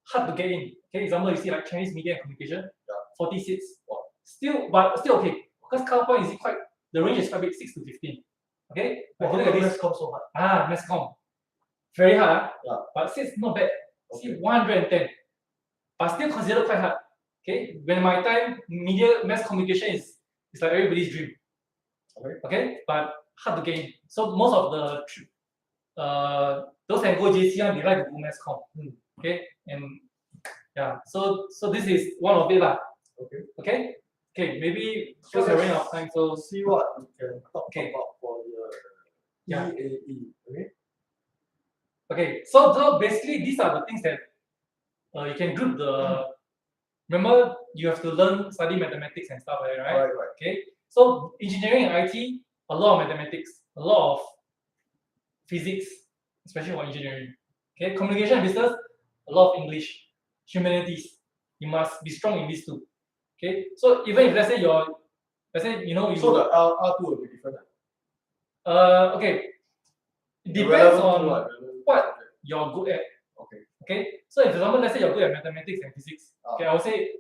Hard to get in. Okay, example you see like Chinese media and communication, 40 seats. Still okay. Because cut point is quite the range is quite big, 6 to 15. Okay, but look at this. Mass comm so hard. Mass comm. Very hard, but seats not bad. See 110, but still considered quite hard. Okay, when my time media mass communication is like everybody's dream. Okay, but hard to gain. So most of the those that go JC they like to do mass comm. Hmm. Okay, and yeah, so this is one of it lah. Okay. Okay, okay, maybe So because we're running let's out of time, so see what we can talk Okay. about for the Yeah. EAE. Okay. okay, so basically these are the things that you can group the. Remember, you have to study mathematics and stuff like that, right? Right. Okay, so engineering and IT, a lot of mathematics, a lot of physics, especially for engineering. Okay, communication and business, a lot of English, humanities. You must be strong in these two. Okay, so even if let's say you So the R2 will be different. okay, it The depends relevant on to relevant what subject. you're good at. Okay. Okay, so if for example, let's say you're good at mathematics and physics, Ah. okay, I would say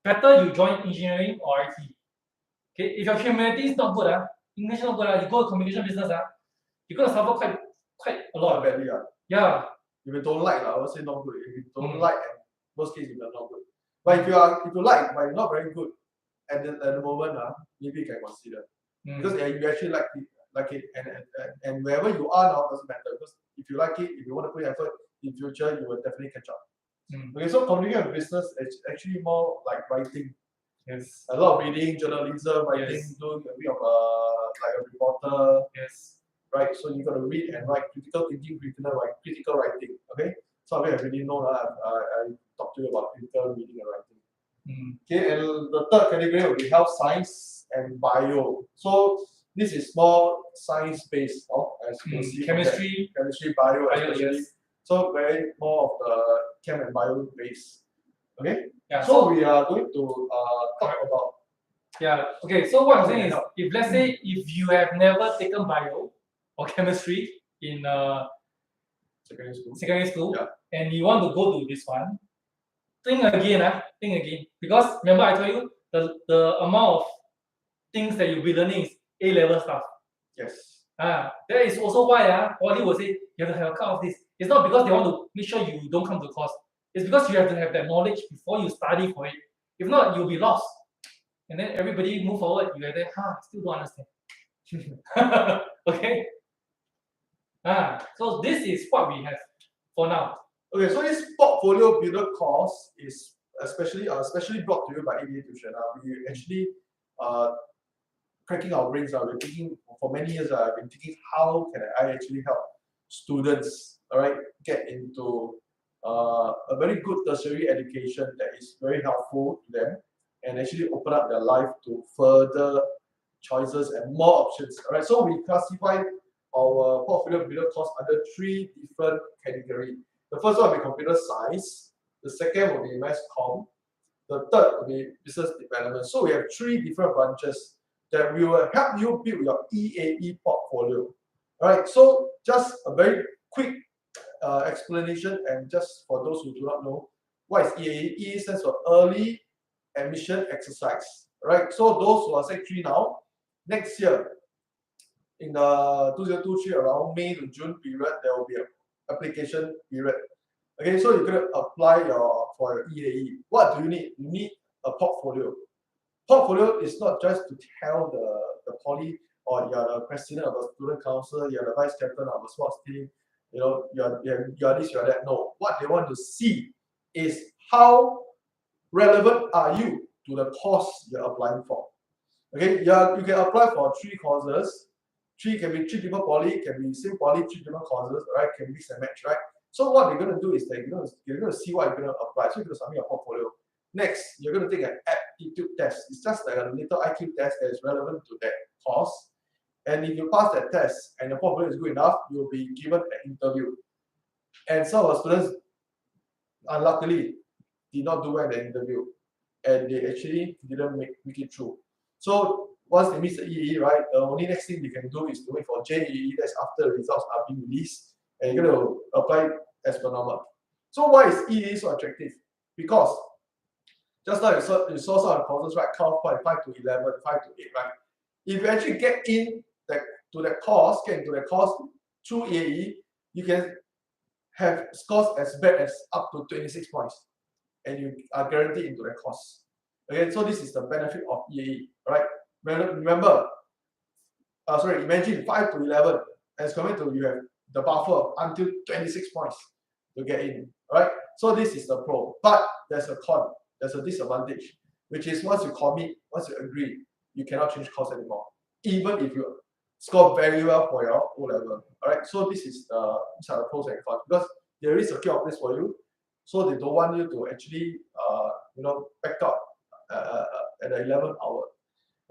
better you join engineering or IT. Okay, if your humanities not good, English not good, you go to communication business, you're gonna suffer quite a lot. Not badly. Yeah. If you don't like, I would say not good. If you don't Mm. like, and most cases you are not good. But if you like, but you're not very good at the moment, maybe you can consider. Because you actually like it, and wherever you are now doesn't matter. Because if you like it, if you want to put effort in future, you will definitely catch up. Okay, so communication and business is actually more like writing. Yes. A lot of reading, journalism, writing, Yes. doing a bit of like a reporter. Yes. Right, so you got to read and write critical thinking, critical writing. Okay, so I already know that I talked to you about critical reading and writing. Okay, and the third category will be health science and bio. So this is more science based, as you can see. Chemistry, bio, especially. Yes. So very more of the chem and bio based. Okay. Yeah. So we are going to talk about. Yeah. Okay. So what I'm how we saying can is, help. if let's say if you have never taken bio or chemistry in secondary school, yeah, and you want to go to this one, think again, because remember I told you the amount of things that you'll be learning is A level stuff. Yes. That is also why Poly will say you have to have a cut of this. It's not because they want to make sure you don't come to the course. It's because you have to have that knowledge before you study for it. If not, you'll be lost. And then everybody move forward, you are there, still don't understand. Okay. So this is what we have for now. Okay, so this portfolio builder course is especially brought to you by EAE Tuition. We actually cracking our brains. We're thinking for many years. I've been thinking how can I actually help students, all right, get into a very good tertiary education that is very helpful to them and actually open up their life to further choices and more options. All right, so we classify our portfolio builder course under 3 different categories. The first one will be computer science. The second will be mass comm. The third will be business development. So we have 3 different branches that we will help you build your EAE portfolio. All right. So just a very quick explanation, and just for those who do not know, what is EAE? EAE stands for Early Admission Exercise. All right. So those who are Sec 3 now, next year in the 2023 around May to June period, there will be an application period. Okay, so you're gonna apply for your EAE. What do you need? You need a portfolio. Portfolio is not just to tell the poly or you're the president of the student council, you're the vice captain of a sports team, you're this, you're that. No, what they want to see is how relevant are you to the course you're applying for. Okay, you can apply for 3 courses. 3 can be 3 different poly, can be same poly, 3 different courses, right? Can mix and match, right? So what you're going to do is that you're going to see what you're going to apply. So you're going to submit your portfolio. Next, you're going to take an aptitude test. It's just like a little IQ test that is relevant to that course. And if you pass that test and your portfolio is good enough, you'll be given an interview. And some of our students, unluckily, did not do well in the interview. And they actually didn't make it through. So once they miss the EAE, right, the only next thing they can do is to wait for JEE. That's after the results are being released, and you're going to apply as per normal. So why is EAE so attractive? Because just like you saw some of the courses, right, cut off point 5 to 11, 5 to 8, right? If you actually get into that course through EAE, you can have scores as bad as up to 26 points, and you are guaranteed into that course. Okay, so this is the benefit of EAE, right? Remember, imagine 5 to 11. as compared to you have the buffer until 26 points to get in. Alright, so this is the pro. But there's a con, there's a disadvantage, which is once you commit, once you agree, you cannot change course anymore. Even if you score very well for your O level. Alright, so these are the pros and cons, because there is a secure place for you, so they don't want you to actually back up at the 11th hour.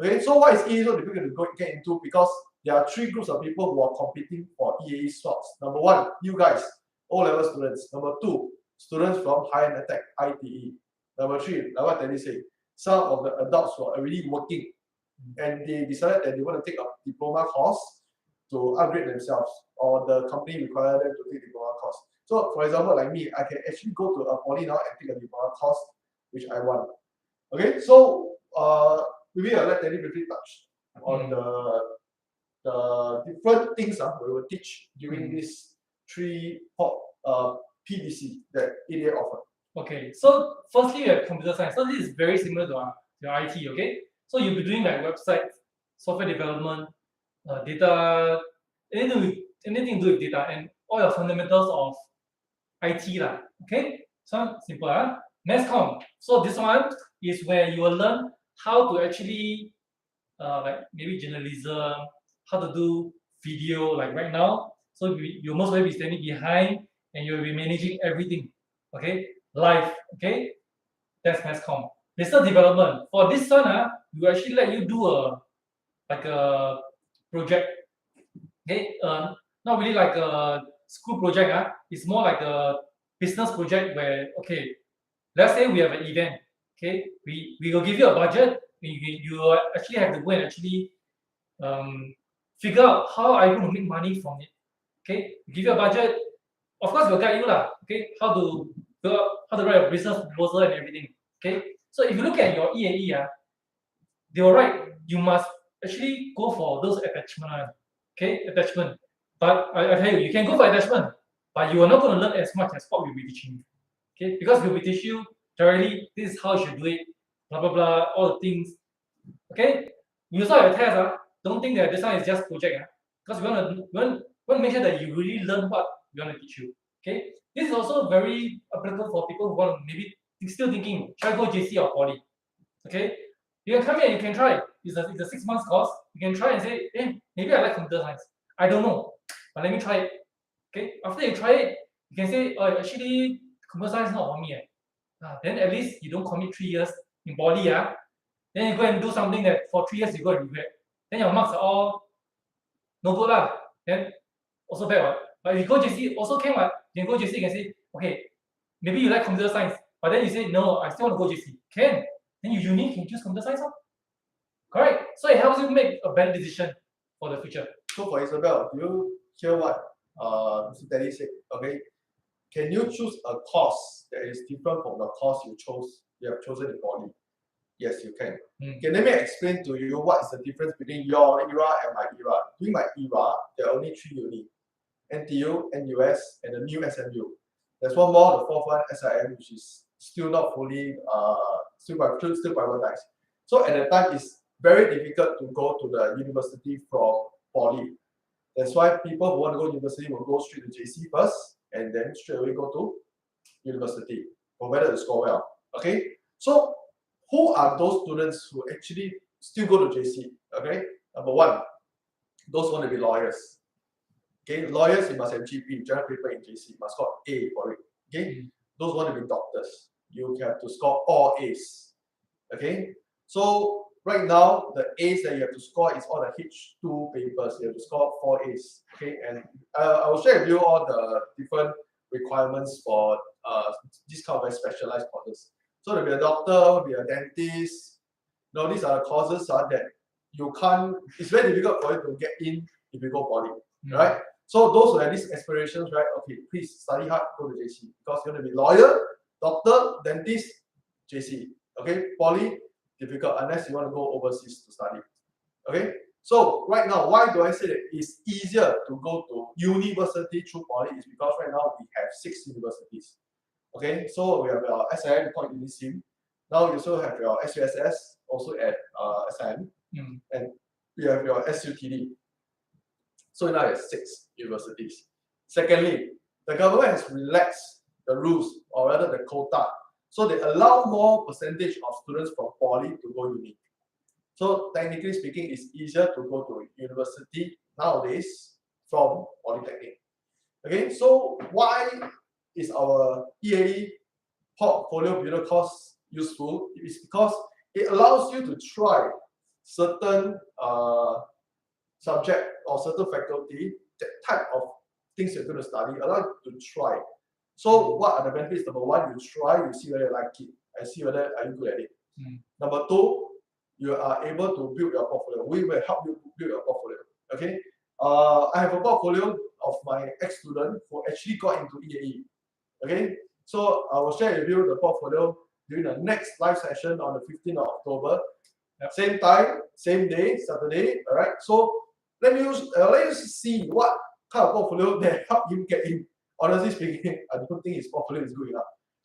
Okay, so why is EAE so difficult to get into? Because there are three groups of people who are competing for EAE slots. Number one, you guys, O-level students. Number two, students from high-end attack, ITE. Number three, like what Danny said, some of the adults who are already working and they decided that they want to take a diploma course to upgrade themselves, or the company require them to take diploma course. So for example, like me, I can actually go to a poly now and take a diploma course, which I want. Okay, so maybe I'll let Danny briefly touch on the different things we will teach during this three PDC that EDA offer. Okay, so firstly, we have computer science. So this is very similar to your IT, okay? So you'll be doing like websites, software development, data, anything to do with data, and all your fundamentals of IT lah. Okay, so simple. Mass comm. So this one is where you will learn how to actually like maybe journalism, how to do video like right now. So you most likely be standing behind and you'll be managing everything. Okay, live. Okay, that's mass comm. Business development. For this one, we actually let you do a project. Okay, not really like a school project. It's more like a business project where, okay, let's say we have an event. Okay, we will give you a budget. You actually have to go and actually figure out how are you going to make money from it. Okay, give you a budget. Of course, we'll guide you lah. Okay, how to write a business proposal and everything. Okay, so if you look at your EAE, they will write you must actually go for those attachment. Okay, attachment. But I tell you, you can go for attachment, but you are not going to learn as much as what we'll be teaching you. Okay, because we'll be teaching you directly, this is how you should do it, blah blah blah, all the things. Okay, you also have a test. Don't think that this one is just project. Because we want to make sure that you really learn what we want to teach you. Okay, this is also very applicable for people who want to maybe still thinking, should I go JC or poly? Okay, you can come here and you can try. It's a 6 months course. You can try and say, hey, maybe I like computer science. I don't know, but let me try it. Okay, after you try it, you can say, oh, actually, computer science is not for me. Then at least you don't commit 3 years in poly. Then you go and do something that for 3 years you go and regret. Then your marks are all no good lah. Then also bad what. But if you go JC, also can what. You can go JC, you can say, okay, maybe you like computer science, but then you say, no, I still want to go JC. Can. Then you can choose computer science. Correct. So it helps you make a better decision for the future. So for Isabel, do you hear what Mr. Teddy said? Okay. Can you choose a course that is different from the course you have chosen in poly? Yes, you can. Okay, let me explain to you what is the difference between your era and my era. During my era, there are only 3 uni: NTU, NUS, and the new SMU. There's one more, the fourth one, SIM, which is still not fully still privatized. So at the time, it's very difficult to go to the university from poly. That's why people who want to go to university will go straight to JC first, and then straight away go to university, for whether to score well. Okay, so who are those students who actually still go to JC? Okay, number one, those want to be lawyers. Okay, lawyers, you must have GP, general paper in JC, must score A for it. Okay, those want to be doctors, you have to score all A's. Okay, so right now the A's that you have to score is all the H2 papers. You have to score 4 A's. Okay, and I will share with you all the different requirements for this kind of very specialized courses. So to be a doctor, be a dentist, these are the courses that you can't. It's very difficult for you to get in if you go poly, right? So those who have these aspirations, right? Okay, please study hard, go to JC, because you're going to be lawyer, doctor, dentist, JC. Okay, poly, difficult unless you want to go overseas to study. Okay, so right now, why do I say that it's easier to go to university through poly? Is because right now we have 6 universities. Okay, so we have our SIM called UniSim. Now you also have your SUSS also at SIM, and we have your SUTD. So now it's 6 universities. Secondly, the government has relaxed the rules, or rather the quota. So they allow more percentage of students from poly to go uni. So technically speaking, it's easier to go to university nowadays from Polytechnic. Okay, so why is our EAE Portfolio Builder course useful? It is because it allows you to try certain subject or certain faculty, that type of things you're going to study, allow you to try. So what are the benefits? Number one, you try, you see whether you like it, and see whether are you good at it. Number two, you are able to build your portfolio. We will help you build your portfolio. Okay. I have a portfolio of my ex-student who actually got into EAE. Okay. So I will share with you the portfolio during the next live session on the 15th of October. Same time, same day, Saturday. All right. So let you see what kind of portfolio that help him get in. Honestly speaking, I don't think his portfolio is good enough.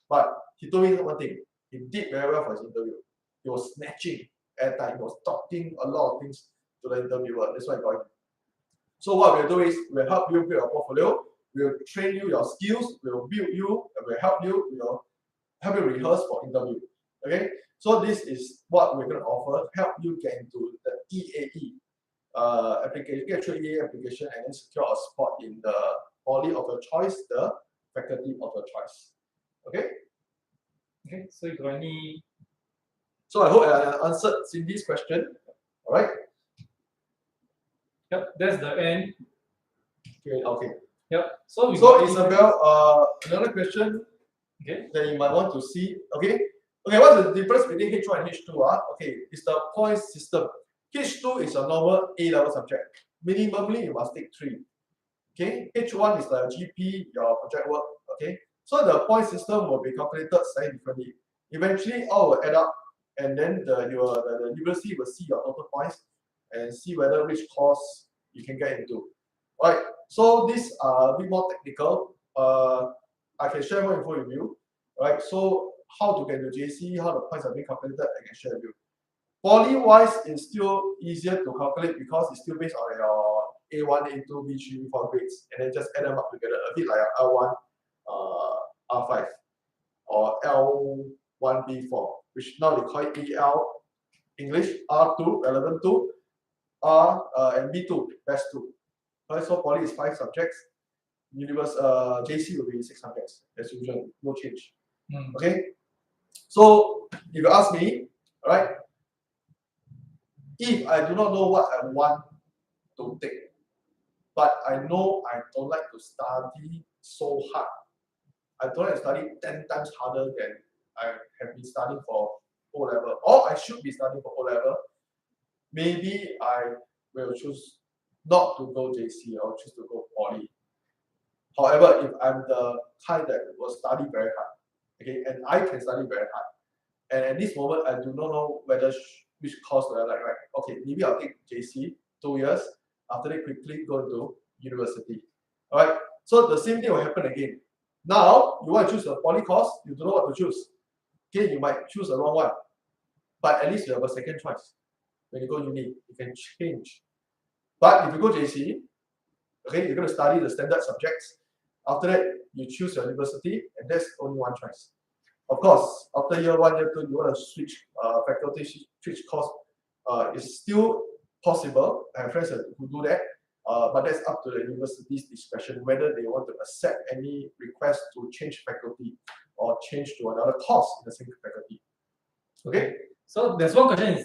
But he told me one thing. He did very well for his interview. He was snatching airtime. He was talking a lot of things to the interviewer. That's why I got him. So what we'll do is we'll help you build your portfolio. We'll train you your skills. We'll build you. And we'll help you. We'll help you rehearse for interview. Okay. So this is what we're going to offer. Help you get into the EAE application, get through EAE application, and then secure a spot in the poly of your choice, the faculty of your choice. Okay. Okay. So you got any? So I hope I answered Cindy's question. All right. Yep. That's the end. Okay. Okay. Yep. So Isabel, another question. Okay. That you might want to see. Okay. Okay. What's the difference between H1 and H2? Okay. It's the point system. H2 is a normal A-level subject. Minimally, you must take 3. Okay. H1 is the GP, your project work. Okay. So the point system will be calculated slightly differently. Eventually, all will add up, and then the university will see your total points and see whether which course you can get into. Right. So these are a bit more technical. I can share more info with you. Right. So how to get to JC, how the points are being calculated, I can share with you. Poly wise is still easier to calculate because it's still based on your A1, A2, B3, B4 grades, and then just add them up together, a bit like L1, R5, or L1, B4, which now they call it EL English, R2, relevant 2, and B2, best 2. Right, so Poly is 5 subjects. JC will be 6 subjects as usual, no change. Okay. So if you ask me, right, if I do not know what I want to take, but I know I don't like to study so hard. I don't like to study 10 times harder than I have been studying for O level, or I should be studying for O level. Maybe I will choose not to go JC or choose to go Poly. However, if I'm the kind that will study very hard, okay, and I can study very hard, and at this moment I do not know whether which course do I like, right? Okay, maybe I'll take JC 2 years. After that, quickly go to university. All right. So the same thing will happen again. Now you want to choose a poly course, you don't know what to choose. Okay, you might choose the wrong one, but at least you have a second choice. When you go uni, you can change. But if you go JC, okay, you're going to study the standard subjects. After that, you choose your university, and that's only one choice. Of course, after year 1, year 2, you want to switch faculty, switch course. It's still possible. I have friends who do that, but that's up to the university's discretion whether they want to accept any request to change faculty or change to another course in the same faculty. Okay. So there's one question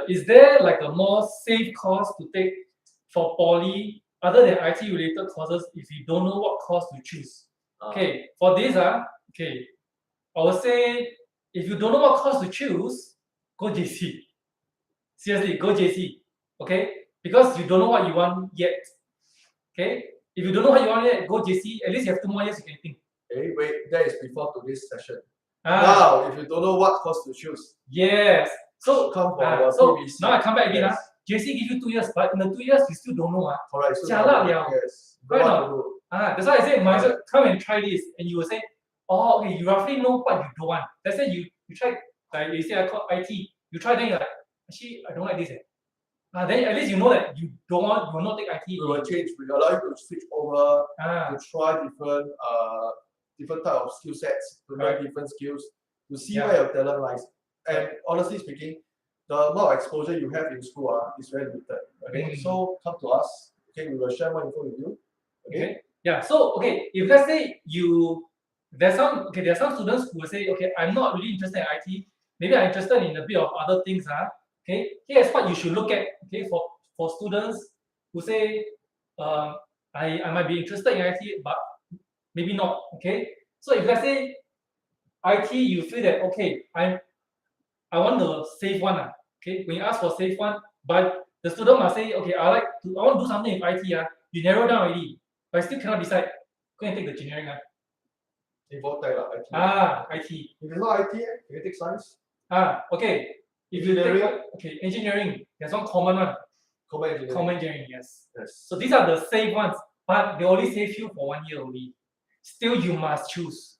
is there like a more safe course to take for Poly other than IT related courses if you don't know what course to choose? Okay, for this, okay, I would say if you don't know what course to choose, go JC. Seriously, go JC. Okay, because you don't know what you want yet. Okay, if you don't know what you want yet, go JC. At least you have 2 more years you can think. Hey, wait, that is before today's session. Now, if you don't know what course to choose, yes. So come for our so PBC. now I come back again. Yes. JC give you 2 years, but in the 2 years you still don't know. Correct. So yes. Right now. That's why I say might as well come and try this, and you will say, oh, okay, you roughly know what you don't want. Let's say you try, like you say I call IT, you try then you're like, actually I don't like this. Then at least you know that you will not take IT. We will change. We allow you to switch over Ah, to try different type of skill sets, to learn Right. different skills, to see Yeah. where your talent lies. And honestly speaking, the amount of exposure you have in school is very limited. Okay, so come to us. Okay, we will share more info with you. Okay. Yeah. So okay, if let's say there's some students who will say, okay, I'm not really interested in IT. Maybe I'm interested in a bit of other things. Okay. Here's what you should look at. Okay, for students who say, I might be interested in IT, but maybe not. Okay. So if let's say IT, you feel that okay, I want to save one. Okay, when you ask for save one, but the student must say, okay, I want to do something with IT. You narrow down already, but still cannot decide. Go and take the engineering. Involved IT. IT. If it's not IT, you can take science. Okay. If you take engineering, there's one common one. Common engineering, yes. So these are the safe ones, but they only save you for 1 year only. Still, you must choose.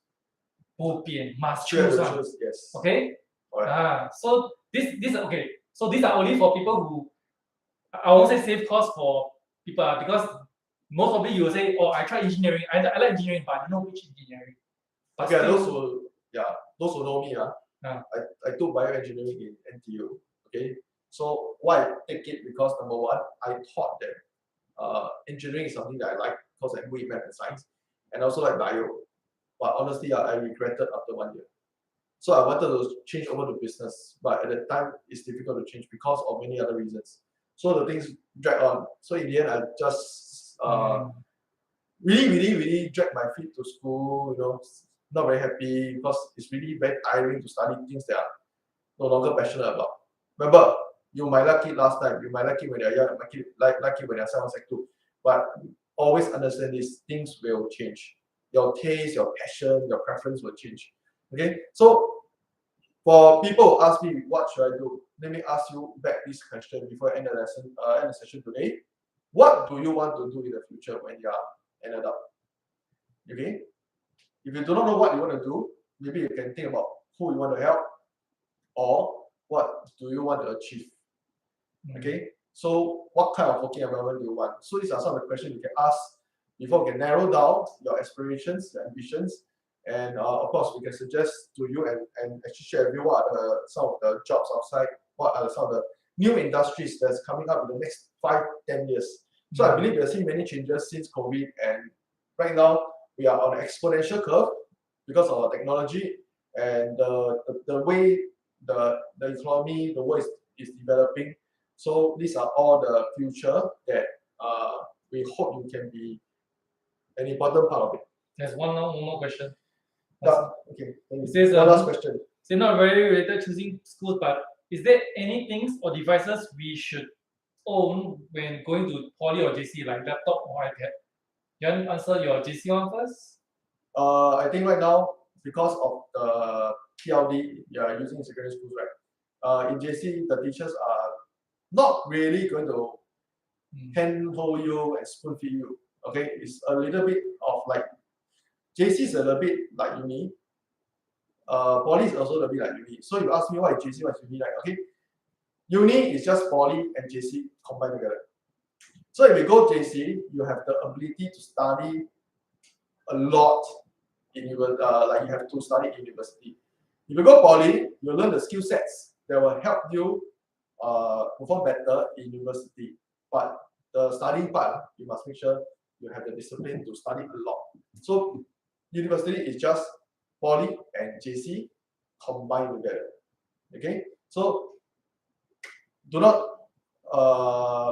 Must choose one. Yes. Okay. Alright. So this okay. So these are only for people who I won't say save cost for people because most probably you will say, oh, I tried engineering. I like engineering, but I don't know which engineering. But Okay, still, those who know me, Ah. I took bioengineering in NTU. Okay, so why I take it? Because number one, I thought that engineering is something that I like because I'm good in math and science, and also like bio. But honestly, I regretted after 1 year. So I wanted to change over to business, but at the time it's difficult to change because of many other reasons. So the things drag on. So in the end, I just really dragged my feet to school. Not very happy because it's really very tiring to study things that are no longer passionate about. Remember, you might like it last time, you might like it when you're young, like it when you're 7, 2, but always understand these things will change. Your taste, your passion, your preference will change. Okay, so for people who ask me what should I do, let me ask you back this question before I end the session today. What do you want to do in the future when you are an adult? Okay, if you do not know what you want to do, maybe you can think about who you want to help or what do you want to achieve. Okay, so what kind of working environment do you want? So these are some of the questions you can ask before you can narrow down your aspirations, your ambitions, and of course we can suggest to you and actually share with you what are some of the jobs outside, what are some of the new industries that's coming up in the next 5-10 years. So I believe we have seen many changes since COVID, and right now we are on an exponential curve because of our technology and the way the economy, the world is developing. So these are all the future that we hope you can be an important part of it. There's one more question. Okay. It says, one last question. So not very related choosing schools, but is there any things or devices we should own when going to poly or JC, like laptop or iPad? You want to answer your JC one first? I think right now, because of the PLD you are using in secondary schools, right? In JC, the teachers are not really going to handhold you and spoon feed you. Okay, it's a little bit of like JC is a little bit like uni. Poly is also a little bit like uni. So you ask me what is JC, what is uni like? Okay, uni is just Poly and JC combined together. So if you go JC, you have the ability to study a lot like you have to study in university. If you go Poly, you learn the skill sets that will help you perform better in university. But the studying part, you must make sure you have the discipline to study a lot. So university is just Poly and JC combined together. Okay, so do not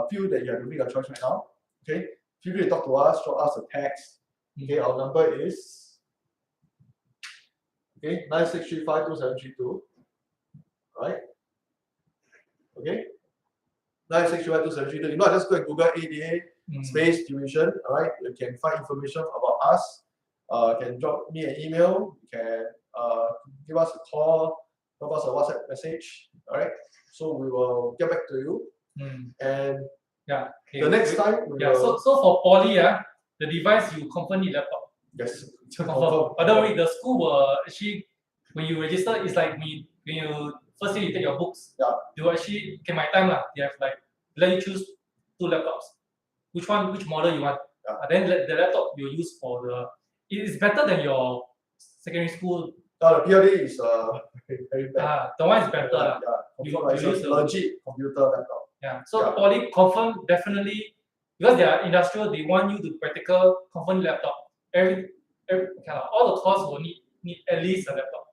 feel that you have to make a choice right now. Okay, feel free to talk to us, show us a text. Okay, our number is 96352732. Right? Okay. 96352732. You know, just go and Google ADA space tuition. All right, you can find information about us. Can drop me an email. You can give us a call, drop us a WhatsApp message. All right, so we will get back to you. And the next time we will. So for poly, the device you confirm need laptop. Yes. Confirm. But don't worry, the school will actually, when you register, it's like when you first year you take your books. Yeah. You actually my time lah. They have like let you choose 2 laptops. Which model you want? Then the laptop you use for the. It is better than your secondary school. The PLD is very bad. The one is better. Yeah, it's a legit computer laptop. Yeah. So Poly confirm definitely because they are industrial, they want you to practical confirm laptop. All the course will need at least a laptop.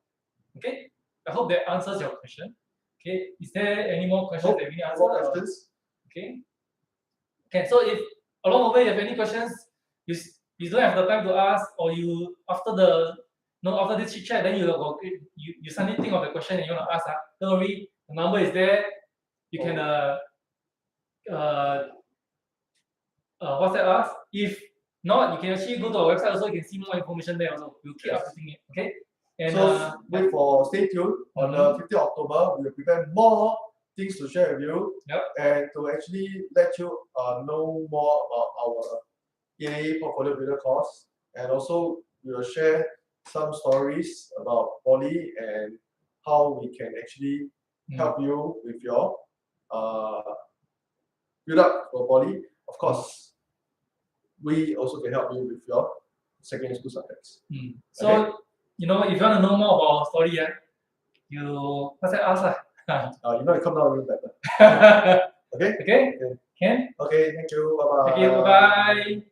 Okay. I hope that answers your question. Okay. Is there any more questions that we need to answer? More questions? Okay. Okay. So if along the way you have any questions, you don't have the time to ask, or you after this chit chat, then you suddenly think of the question and you want to ask. Don't worry, the number is there. You can WhatsApp us. If not, you can actually go to our website also. You can see more information there also. We'll keep updating it. Okay. And so stay tuned. On the 15th October, we will prepare more things to share with you. Yep. And to actually let you know more about our EAE Portfolio Builder course. And also we will share some stories about Poly and how we can actually help you with your build up for Poly. Of course, we also can help you with your secondary school subjects. So, if you want to know more about our story, you WhatsApp us. You know, come down a little better. Okay? Okay? Can? Okay, thank you. Bye bye. Thank you. Bye bye.